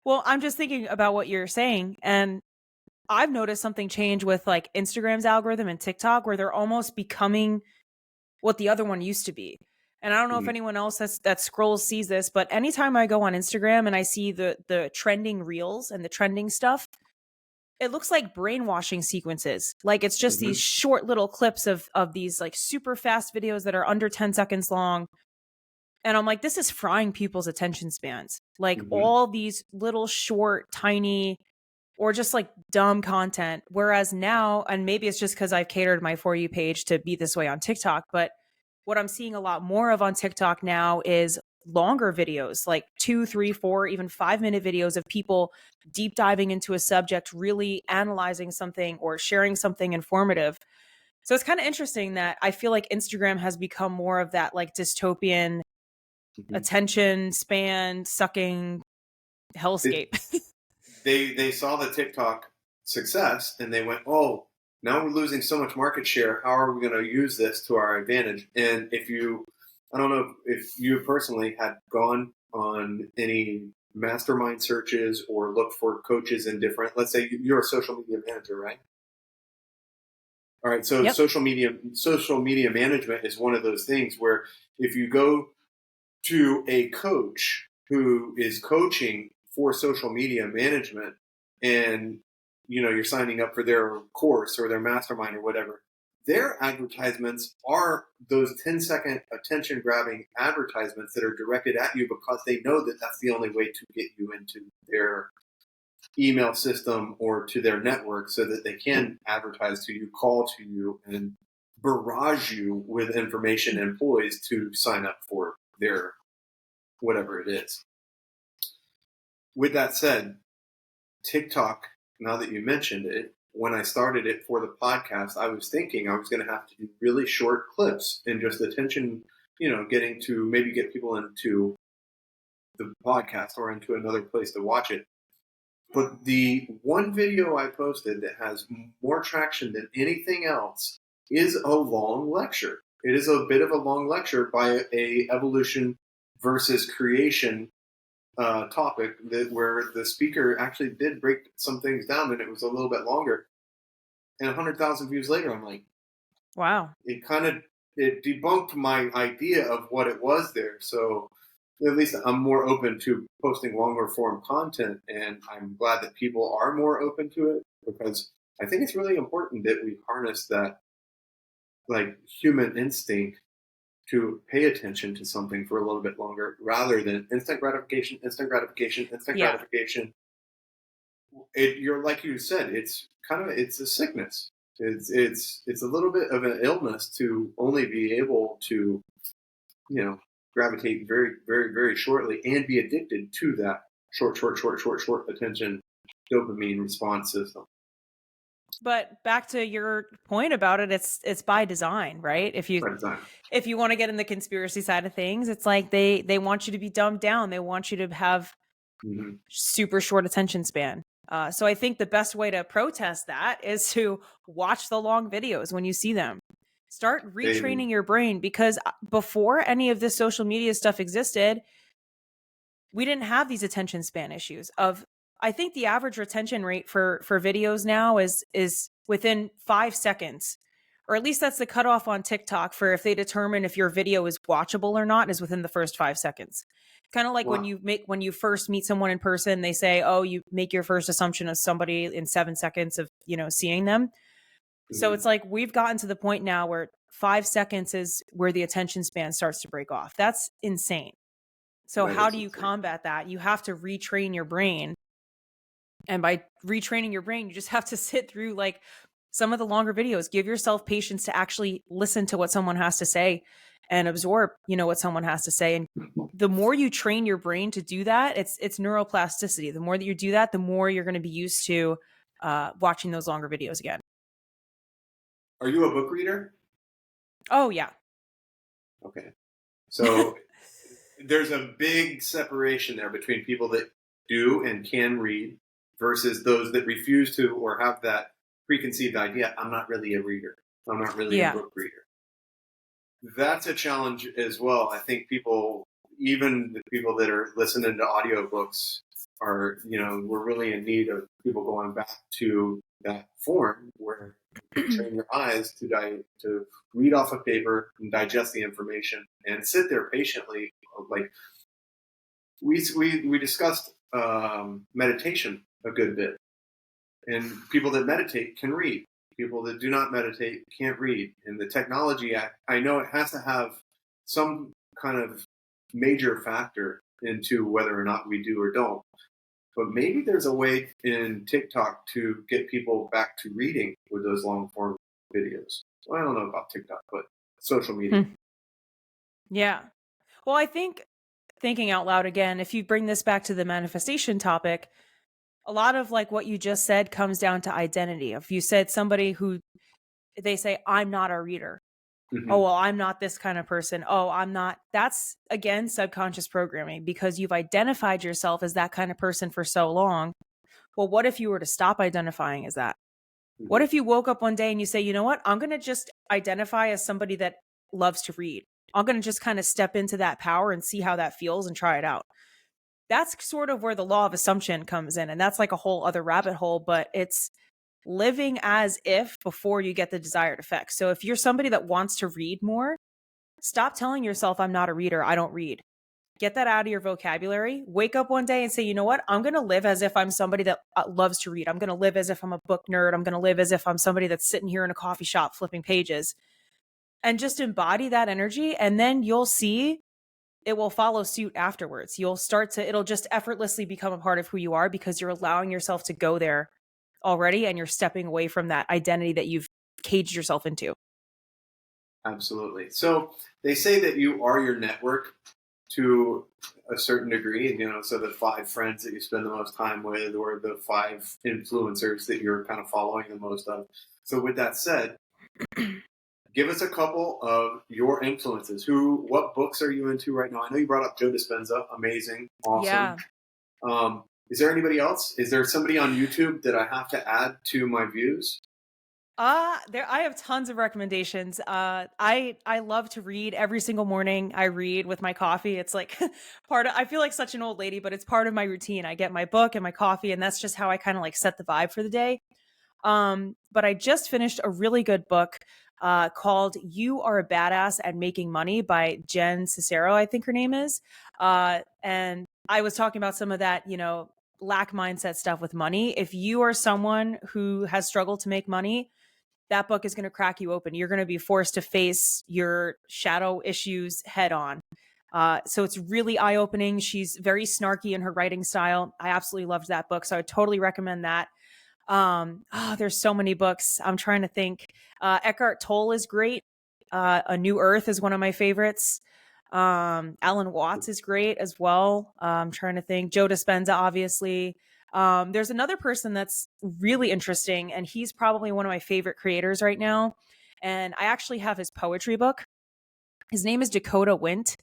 well, I'm just thinking about what you're saying, and I've noticed something change with like Instagram's algorithm and TikTok, where they're almost becoming what the other one used to be. And I don't know if anyone else that scrolls sees this, but anytime I go on Instagram and I see the trending reels and the trending stuff, it looks like brainwashing sequences. Like it's just these short little clips of these like super fast videos that are under 10 seconds long. And I'm like, this is frying people's attention spans. Like all these little short, tiny, or just like dumb content. Whereas now, and maybe it's just because I've catered my For You page to be this way on TikTok, but what I'm seeing a lot more of on TikTok now is longer videos, like 2, 3, 4, even 5-minute videos of people deep diving into a subject, really analyzing something or sharing something informative. So it's kind of interesting that I feel like Instagram has become more of that like dystopian attention span sucking hellscape. They saw the TikTok success and they went, oh, now we're losing so much market share. How are we going to use this to our advantage? And I don't know if you personally had gone on any mastermind searches or looked for coaches in different, let's say you're a social media manager, right? All right. So social media management is one of those things where if you go to a coach who is coaching for social media management, and you're signing up for their course or their mastermind or whatever, their advertisements are those 10-second attention grabbing advertisements that are directed at you because they know that that's the only way to get you into their email system or to their network so that they can advertise to you, call to you, and barrage you with information and employees to sign up for their whatever it is. With that said, TikTok, now that you mentioned it, when I started it for the podcast, I was thinking I was going to have to do really short clips and just attention, getting to maybe get people into the podcast or into another place to watch it. But the one video I posted that has more traction than anything else is a long lecture. It is a bit of a long lecture by a evolution versus creation topic where the speaker actually did break some things down, and it was a little bit longer. And 100,000 views later, I'm like, wow! It debunked my idea of what it was there. So at least I'm more open to posting longer form content, and I'm glad that people are more open to it because I think it's really important that we harness that like human instinct to pay attention to something for a little bit longer rather than instant gratification. You're like you said, it's a sickness. It's a little bit of an illness to only be able to, gravitate very, very, very shortly and be addicted to that short attention dopamine response system. But back to your point about it, it's by design, right? If you want to get in the conspiracy side of things, it's like they want you to be dumbed down. They want you to have super short attention span. So I think the best way to protest that is to watch the long videos when you see them. Start retraining your brain, because before any of this social media stuff existed, we didn't have these attention span issues of, I think the average retention rate for videos now is within 5 seconds, or at least that's the cutoff on TikTok for if they determine if your video is watchable or not, is within the first 5 seconds. Kind of like when you first meet someone in person, they say, oh, you make your first assumption of somebody in 7 seconds of, seeing them. Mm-hmm. So it's like, we've gotten to the point now where 5 seconds is where the attention span starts to break off. That's insane. So how do you combat that? You have to retrain your brain. And by retraining your brain, you just have to sit through like some of the longer videos. Give yourself patience to actually listen to what someone has to say and absorb, what someone has to say. And the more you train your brain to do that, it's neuroplasticity. The more that you do that, the more you're going to be used to watching those longer videos again. Are you a book reader? Oh, yeah. Okay. So there's a big separation there between people that do and can read versus those that refuse to or have that preconceived idea. I'm not really a reader. I'm not really a book reader. That's a challenge as well. I think people, even the people that are listening to audiobooks, are, we're really in need of people going back to that form where you train your eyes to read off of paper and digest the information and sit there patiently. Like we discussed meditation a good bit, and people that meditate can read. People that do not meditate can't read. And the technology, I know it has to have some kind of major factor into whether or not we do or don't. But maybe there's a way in TikTok to get people back to reading with those long form videos. Well, I don't know about TikTok, but social media. Yeah. Well, I think, thinking out loud again, if you bring this back to the manifestation topic, a lot of like what you just said comes down to identity. If you said somebody who they say, I'm not a reader. Mm-hmm. Oh, well, I'm not this kind of person. Oh, I'm not. That's, again, subconscious programming, because you've identified yourself as that kind of person for so long. Well, what if you were to stop identifying as that? Mm-hmm. What if you woke up one day and you say, you know what? I'm going to just identify as somebody that loves to read. I'm going to just kind of step into that power and see how that feels and try it out. That's sort of where the law of assumption comes in. And that's like a whole other rabbit hole, but it's living as if before you get the desired effect. So if you're somebody that wants to read more, stop telling yourself, I'm not a reader, I don't read. Get that out of your vocabulary. Wake up one day and say, you know what? I'm going to live as if I'm somebody that loves to read. I'm going to live as if I'm a book nerd. I'm going to live as if I'm somebody that's sitting here in a coffee shop flipping pages. And just embody that energy. And then you'll see it will follow suit afterwards. It'll just effortlessly become a part of who you are, because you're allowing yourself to go there already, and you're stepping away from that identity that you've caged yourself into. Absolutely. So they say that you are your network to a certain degree, so the 5 friends that you spend the most time with, or the 5 influencers that you're kind of following the most of. So with that said, give us a couple of your influences. What books are you into right now? I know you brought up Joe Dispenza. Amazing. Awesome. Yeah. Is there anybody else? Is there somebody on YouTube that I have to add to my views? I have tons of recommendations. I love to read every single morning. I read with my coffee. It's like I feel like such an old lady, but it's part of my routine. I get my book and my coffee, and that's just how I kind of like set the vibe for the day. But I just finished a really good book called You Are a Badass at Making Money by Jen Sincero, I think her name is. And I was talking about some of that, lack mindset stuff with money. If you are someone who has struggled to make money, that book is going to crack you open. You're going to be forced to face your shadow issues head on. So it's really eye-opening. She's very snarky in her writing style. I absolutely loved that book. So I would totally recommend that. There's so many books. I'm trying to think. Eckhart Tolle is great. A New Earth is one of my favorites. Alan Watts is great as well. I'm trying to think. Joe Dispenza, obviously. There's another person that's really interesting, and he's probably one of my favorite creators right now. And I actually have his poetry book. His name is Dakota Wint,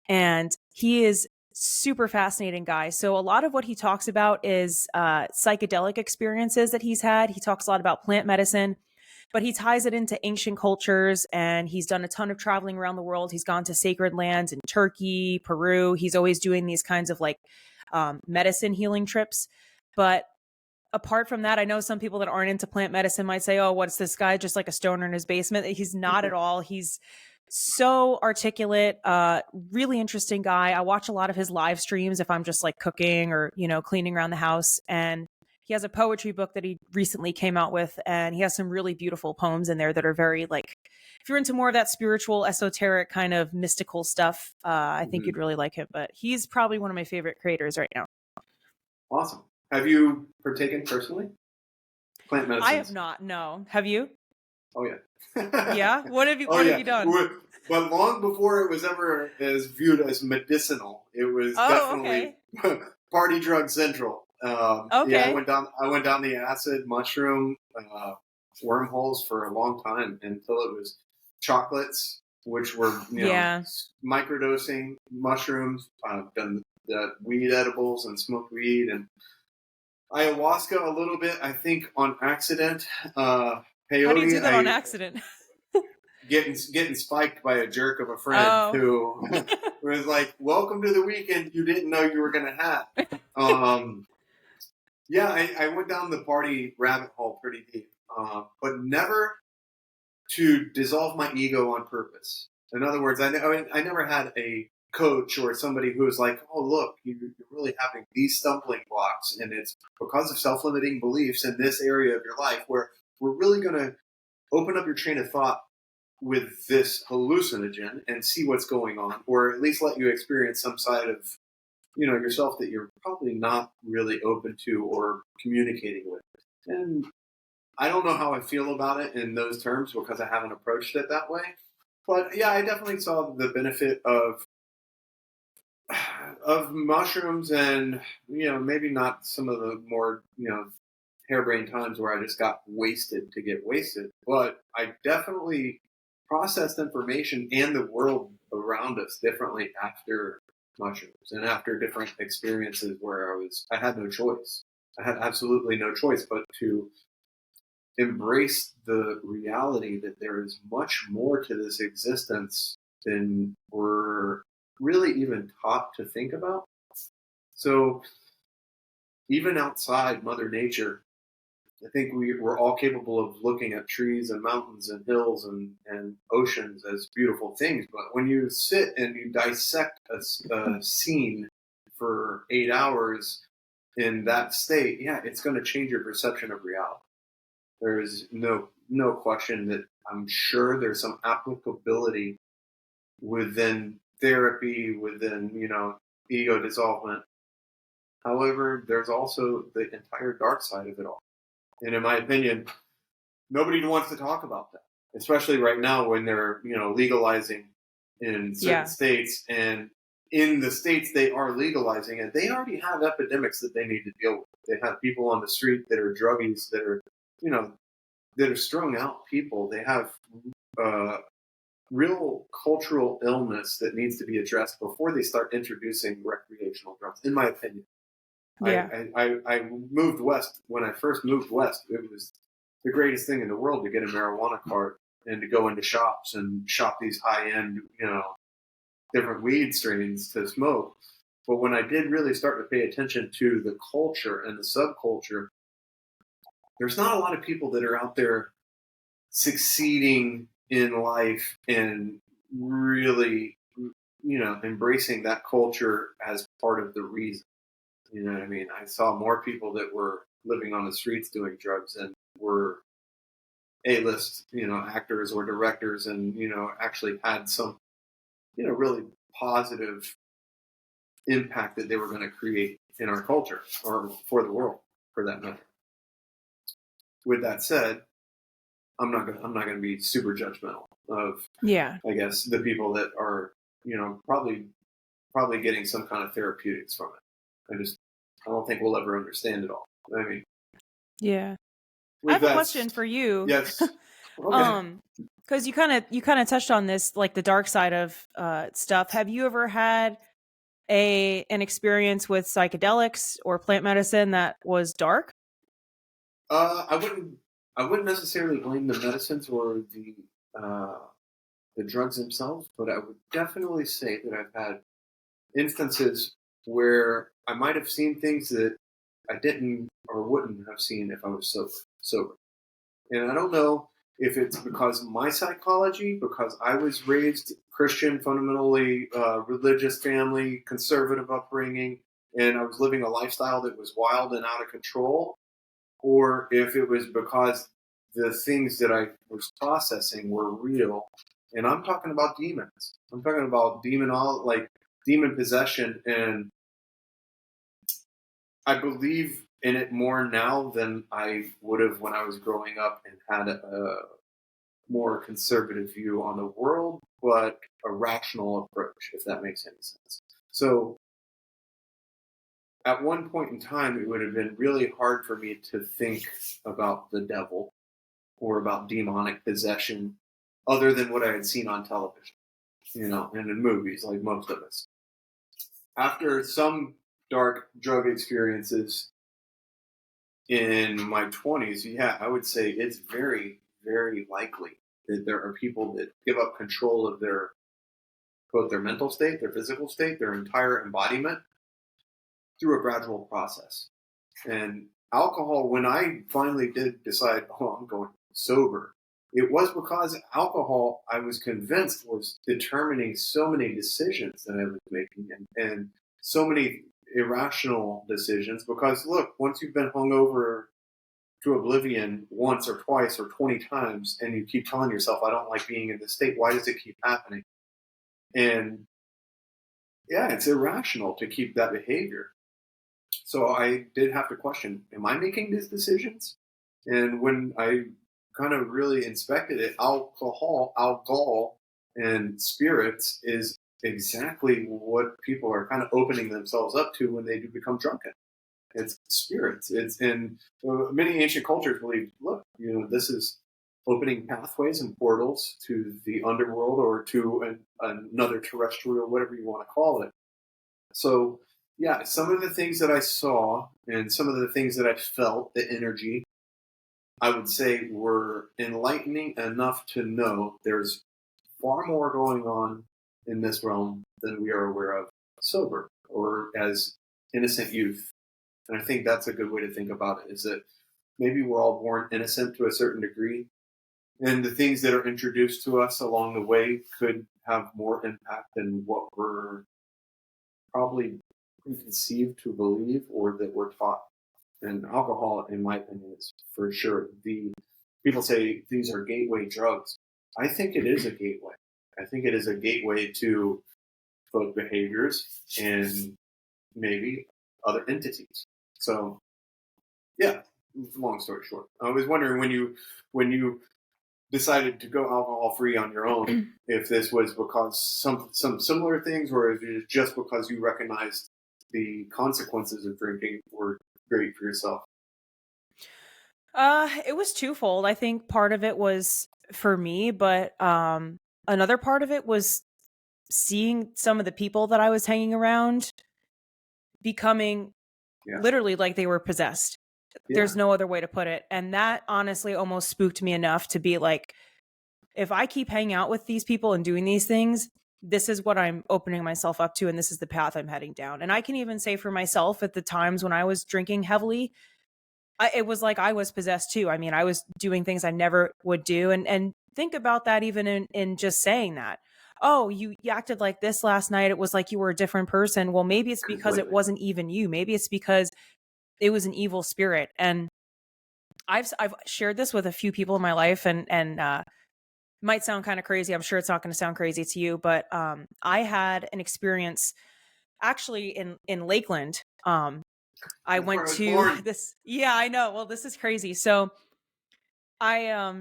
and he is super fascinating guy. So a lot of what he talks about is psychedelic experiences that he's had. He talks a lot about plant medicine, but he ties it into ancient cultures, and he's done a ton of traveling around the world. He's gone to sacred lands in Turkey, Peru. He's always doing these kinds of like medicine healing trips. But apart from that, I know some people that aren't into plant medicine might say, oh, what's this guy, just like a stoner in his basement? He's not at all. He's so articulate, really interesting guy. I watch a lot of his live streams if I'm just like cooking or, cleaning around the house. And he has a poetry book that he recently came out with, and he has some really beautiful poems in there that are very like, if you're into more of that spiritual, esoteric kind of mystical stuff, I think you'd really like him. But he's probably one of my favorite creators right now. Awesome. Have you partaken personally? Plant medicine? I have not. No. Have you? Oh yeah. Yeah. What have you done? But long before it was ever as viewed as medicinal, it was definitely party drug central. Okay. Yeah, I went down the acid mushroom wormholes for a long time until it was chocolates, which were microdosing mushrooms. I've done the weed edibles and smoked weed and ayahuasca a little bit. I think on accident. Peyote, how do you do that on accident? Getting spiked by a jerk of a friend who was like, "Welcome to the weekend you didn't know you were going to have." I went down the party rabbit hole pretty deep, but never to dissolve my ego on purpose. In other words, I never had a coach or somebody who was like, "Oh, look, you're really having these stumbling blocks, and it's because of self-limiting beliefs in this area of your life where we're really going to open up your train of thought with this hallucinogen and see what's going on, or at least let you experience some side of, yourself that you're probably not really open to or communicating with." And I don't know how I feel about it in those terms because I haven't approached it that way. But yeah, I definitely saw the benefit of mushrooms and, maybe not some of the more, harebrained times where I just got wasted to get wasted. But I definitely processed information and the world around us differently after mushrooms and after different experiences where I had no choice. I had absolutely no choice but to embrace the reality that there is much more to this existence than we're really even taught to think about. So even outside Mother Nature, I think we're all capable of looking at trees and mountains and hills and oceans as beautiful things. But when you sit and you dissect a scene for 8 hours in that state, it's going to change your perception of reality. There is no question that I'm sure there's some applicability within therapy, within, ego dissolvement. However, there's also the entire dark side of it all. And in my opinion, nobody wants to talk about that, especially right now when they're, legalizing in certain states. And in the states they are legalizing it, they already have epidemics that they need to deal with. They have people on the street that are druggies, that are, that are strung out people. They have real cultural illness that needs to be addressed before they start introducing recreational drugs, in my opinion. Yeah. I moved west. When I first moved west, it was the greatest thing in the world to get a marijuana card and to go into shops and shop these high-end, different weed strains to smoke. But when I did really start to pay attention to the culture and the subculture, there's not a lot of people that are out there succeeding in life and really, embracing that culture as part of the reason. You know what I mean? I saw more people that were living on the streets doing drugs and were A-list, actors or directors and, actually had some, really positive impact that they were going to create in our culture or for the world, for that matter. With that said, I'm not going to be super judgmental of, I guess, the people that are, probably getting some kind of therapeutics from it. I don't think we'll ever understand it all. I mean, I have a question for you. Yes. Okay. Because you kind of touched on this, like the dark side of stuff. Have you ever had an experience with psychedelics or plant medicine that was dark? I wouldn't I wouldn't necessarily blame the medicines or the drugs themselves, but I would definitely say that I've had instances where I might have seen things that I didn't or wouldn't have seen if I was sober. And I don't know if it's because of my psychology, because I was raised Christian, fundamentally religious family, conservative upbringing, and I was living a lifestyle that was wild and out of control, or if it was because the things that I was processing were real. And I'm talking about demons. I'm talking about demon possession, and I believe in it more now than I would have when I was growing up and had a more conservative view on the world, but a rational approach, if that makes any sense. So at one point in time, it would have been really hard for me to think about the devil or about demonic possession other than what I had seen on television, and in movies, like most of us. After some dark drug experiences in my 20s, yeah, I would say it's very, very likely that there are people that give up control of both their mental state, their physical state, their entire embodiment through a gradual process. And alcohol, when I finally did decide, I'm going sober, it was because alcohol, I was convinced, was determining so many decisions that I was making, and so many irrational decisions. Because look, once you've been hungover to oblivion once or twice or 20 times, and you keep telling yourself, I don't like being in this state, why does it keep happening? And yeah, it's irrational to keep that behavior. So I did have to question, am I making these decisions? And when I kind of really inspected it, alcohol, and spirits is exactly what people are kind of opening themselves up to when they do become drunken. It's spirits. It's in many ancient cultures believe, look, this is opening pathways and portals to the underworld or to another terrestrial, whatever you want to call it. So, yeah, some of the things that I saw and some of the things that I felt, the energy, I would say were enlightening enough to know there's far more going on in this realm than we are aware of sober or as innocent youth. And I think that's a good way to think about it, is that maybe we're all born innocent to a certain degree, and the things that are introduced to us along the way could have more impact than what we're probably preconceived to believe or that we're taught. And alcohol, in my opinion, is for sure people say these are gateway drugs. I think it is a gateway. I think it is a gateway to both behaviors and maybe other entities. So, yeah, long story short, I was wondering when you decided to go alcohol free on your own, if this was because some similar things, or if it is just because you recognized the consequences of drinking were great for yourself. It was twofold. I think part of it was for me, but another part of it was seeing some of the people that I was hanging around becoming literally like they were possessed. Yeah. There's no other way to put it. And that honestly almost spooked me enough to be like, if I keep hanging out with these people and doing these things, this is what I'm opening myself up to, and this is the path I'm heading down. And I can even say for myself, at the times when I was drinking heavily, it was like I was possessed too. I mean, I was doing things I never would do. And think about that even in just saying that. Oh, you acted like this last night. It was like you were a different person. Well, maybe it's because it wasn't even you. Maybe it's because it was an evil spirit. And I've shared this with a few people in my life, and might sound kind of crazy. I'm sure it's not going to sound crazy to you, but I had an experience actually in Lakeland. I went to this. Yeah, I know. Well, this is crazy. So I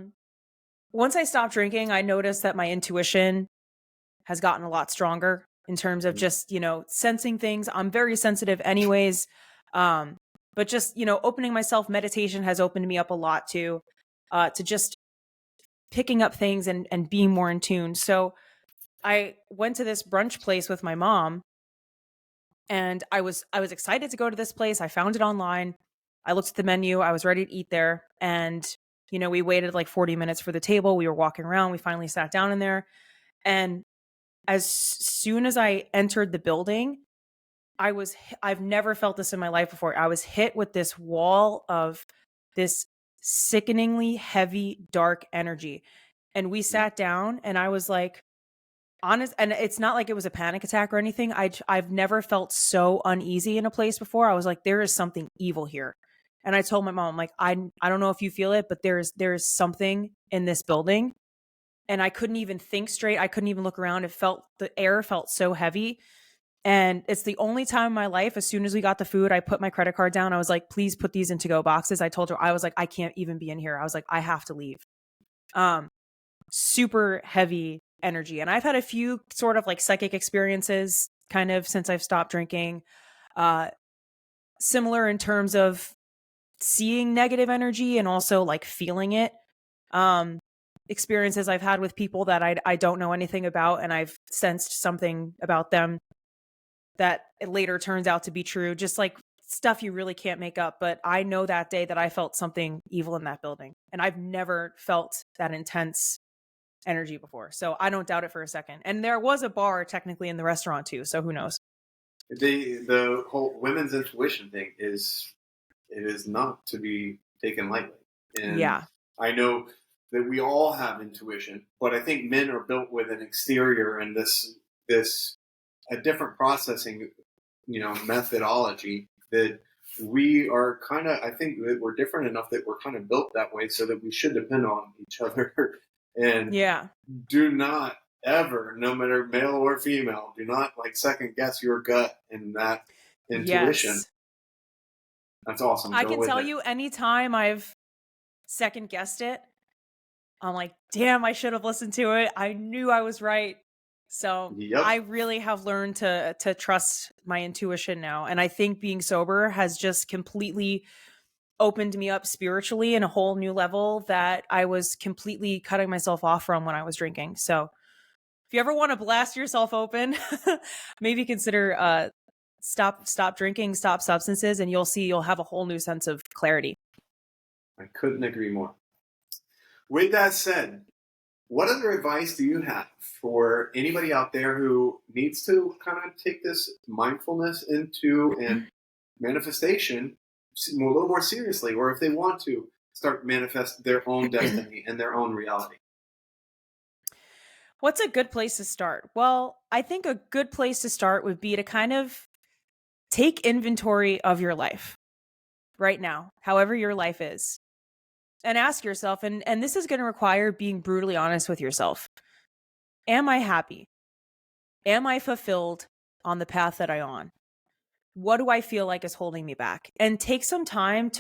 once I stopped drinking, I noticed that my intuition has gotten a lot stronger in terms of just, sensing things. I'm very sensitive anyways. But just, opening myself, meditation has opened me up a lot to just picking up things and being more in tune. So I went to this brunch place with my mom, and I was excited to go to this place. I found it online. I looked at the menu. I was ready to eat there. And We waited like 40 minutes for the table. We were walking around. We finally sat down in there. And as soon as I entered the building, I've never felt this in my life before. I was hit with this wall of this sickeningly heavy, dark energy. And we sat down and I was like, honest, and it's not like it was a panic attack or anything. I've never felt so uneasy in a place before. I was like, there is something evil here. And I told my mom, like, I don't know if you feel it, but there's something in this building. And I couldn't even think straight. I couldn't even look around. The air felt so heavy. And it's the only time in my life, as soon as we got the food, I put my credit card down. I was like, please put these in to-go boxes. I told her, I was like, I can't even be in here. I was like, I have to leave. Super heavy energy. And I've had a few sort of like psychic experiences kind of since I've stopped drinking. Similar in terms of seeing negative energy and also like feeling it. Experiences I've had with people that I don't know anything about, and I've sensed something about them that it later turns out to be true. Just like stuff you really can't make up. But I know that day that I felt something evil in that building, and I've never felt that intense energy before. So I don't doubt it for a second. And there was a bar technically in the restaurant too. So who knows? The whole women's intuition thing is not to be taken lightly. And yeah. I know that we all have intuition, but I think men are built with an exterior and a different processing, methodology that we are I think that we're different enough that we're kind of built that way so that we should depend on each other. And do not ever, no matter male or female, do not like second guess your gut and that intuition. Yes. That's awesome. I can tell you anytime I've second guessed it, I'm like, damn, I should have listened to it. I knew I was right. So I really have learned to trust my intuition now. And I think being sober has just completely opened me up spiritually in a whole new level that I was completely cutting myself off from when I was drinking. So if you ever want to blast yourself open, maybe consider stop drinking, stop substances, and you'll have a whole new sense of clarity. I couldn't agree more. With that said, what other advice do you have for anybody out there who needs to kind of take this mindfulness into and manifestation a little more seriously, or if they want to start manifest their own destiny and their own reality? What's a good place to start? Well, I think a good place to start would be to kind of take inventory of your life right now, however your life is, and ask yourself, and this is going to require being brutally honest with yourself. Am I happy? Am I fulfilled on the path that I'm on? What do I feel like is holding me back? And take some time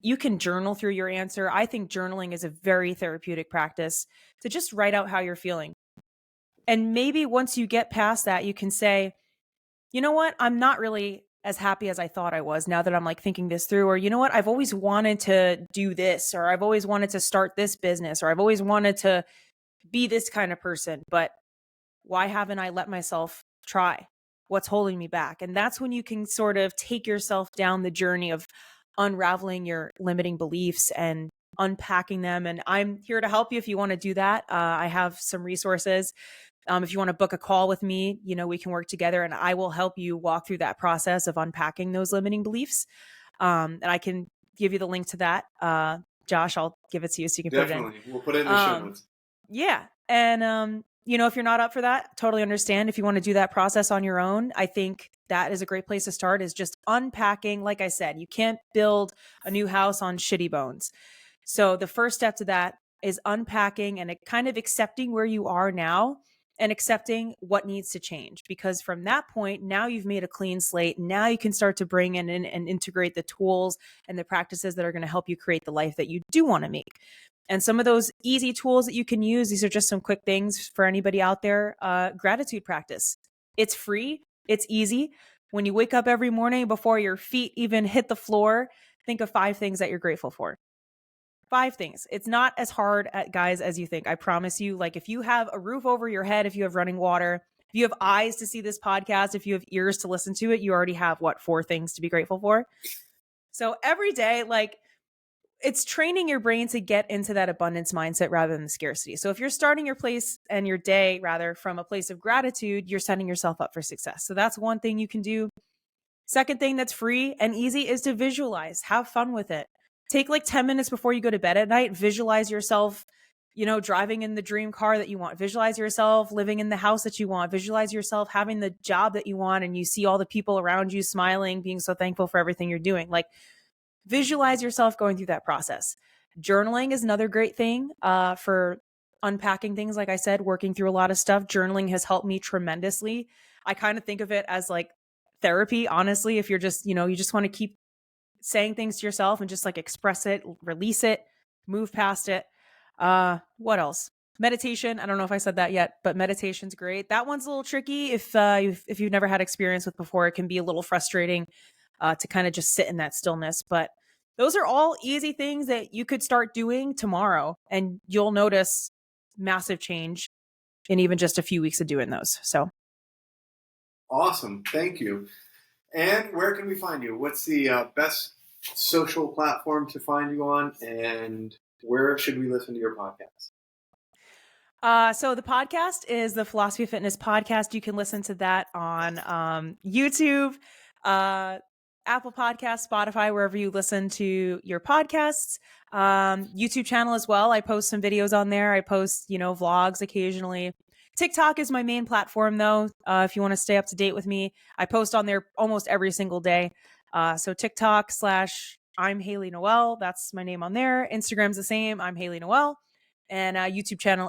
you can journal through your answer. I think journaling is a very therapeutic practice to just write out how you're feeling. And maybe once you get past that, you can say, you know what? I'm not really as happy as I thought I was now that I'm like thinking this through. Or, you know what? I've always wanted to do this, or I've always wanted to start this business, or I've always wanted to be this kind of person, but why haven't I let myself try? What's holding me back? And that's when you can sort of take yourself down the journey of unraveling your limiting beliefs and unpacking them. And I'm here to help you if you want to do that. I have some resources. If you want to book a call with me, we can work together and I will help you walk through that process of unpacking those limiting beliefs. And I can give you the link to that. Josh, I'll give it to you so you can put it in. Definitely. We'll put it in the show notes. Yeah. And, if you're not up for that, totally understand. If you want to do that process on your own, I think that is a great place to start, is just unpacking. Like I said, you can't build a new house on shitty bones. So the first step to that is unpacking and kind of accepting where you are now and accepting what needs to change. Because from that point, now you've made a clean slate. Now you can start to bring in and integrate the tools and the practices that are going to help you create the life that you do want to make. And some of those easy tools that you can use, these are just some quick things for anybody out there. Gratitude practice. It's free. It's easy. When you wake up every morning, before your feet even hit the floor, think of 5 things that you're grateful for. 5 things. It's not as hard, guys, as you think. I promise you. Like, if you have a roof over your head, if you have running water, if you have eyes to see this podcast, if you have ears to listen to it, you already have 4 things to be grateful for. So every day, like, it's training your brain to get into that abundance mindset rather than the scarcity. So if you're starting your place and your day rather from a place of gratitude, you're setting yourself up for success. So that's one thing you can do. Second thing that's free and easy is to visualize. Have fun with it. Take like 10 minutes before you go to bed at night, visualize yourself, driving in the dream car that you want. Visualize yourself living in the house that you want. Visualize yourself having the job that you want, and you see all the people around you smiling, being so thankful for everything you're doing. Like, visualize yourself going through that process. Journaling is another great thing for unpacking things. Like I said, working through a lot of stuff. Journaling has helped me tremendously. I kind of think of it as like therapy, honestly. If you're just, you just want to keep saying things to yourself and just like express it, release it, move past it. What else? Meditation. I don't know if I said that yet, but meditation's great. That one's a little tricky if you've never had experience with before. It can be a little frustrating to kind of just sit in that stillness. But those are all easy things that you could start doing tomorrow, and you'll notice massive change in even just a few weeks of doing those. So awesome. Thank you. And where can we find you? What's the best social platform to find you on, and where should we listen to your podcast? So the podcast is the Philosophy of Fitness podcast. You can listen to that on YouTube, Apple Podcasts, Spotify, wherever you listen to your podcasts. YouTube channel as well. I post some videos on there. I post, vlogs occasionally. TikTok is my main platform, though. If you want to stay up to date with me, I post on there almost every single day. So TikTok / I'm Hayley Noelle. That's my name on there. Instagram's the same. I'm Hayley Noelle. And YouTube channel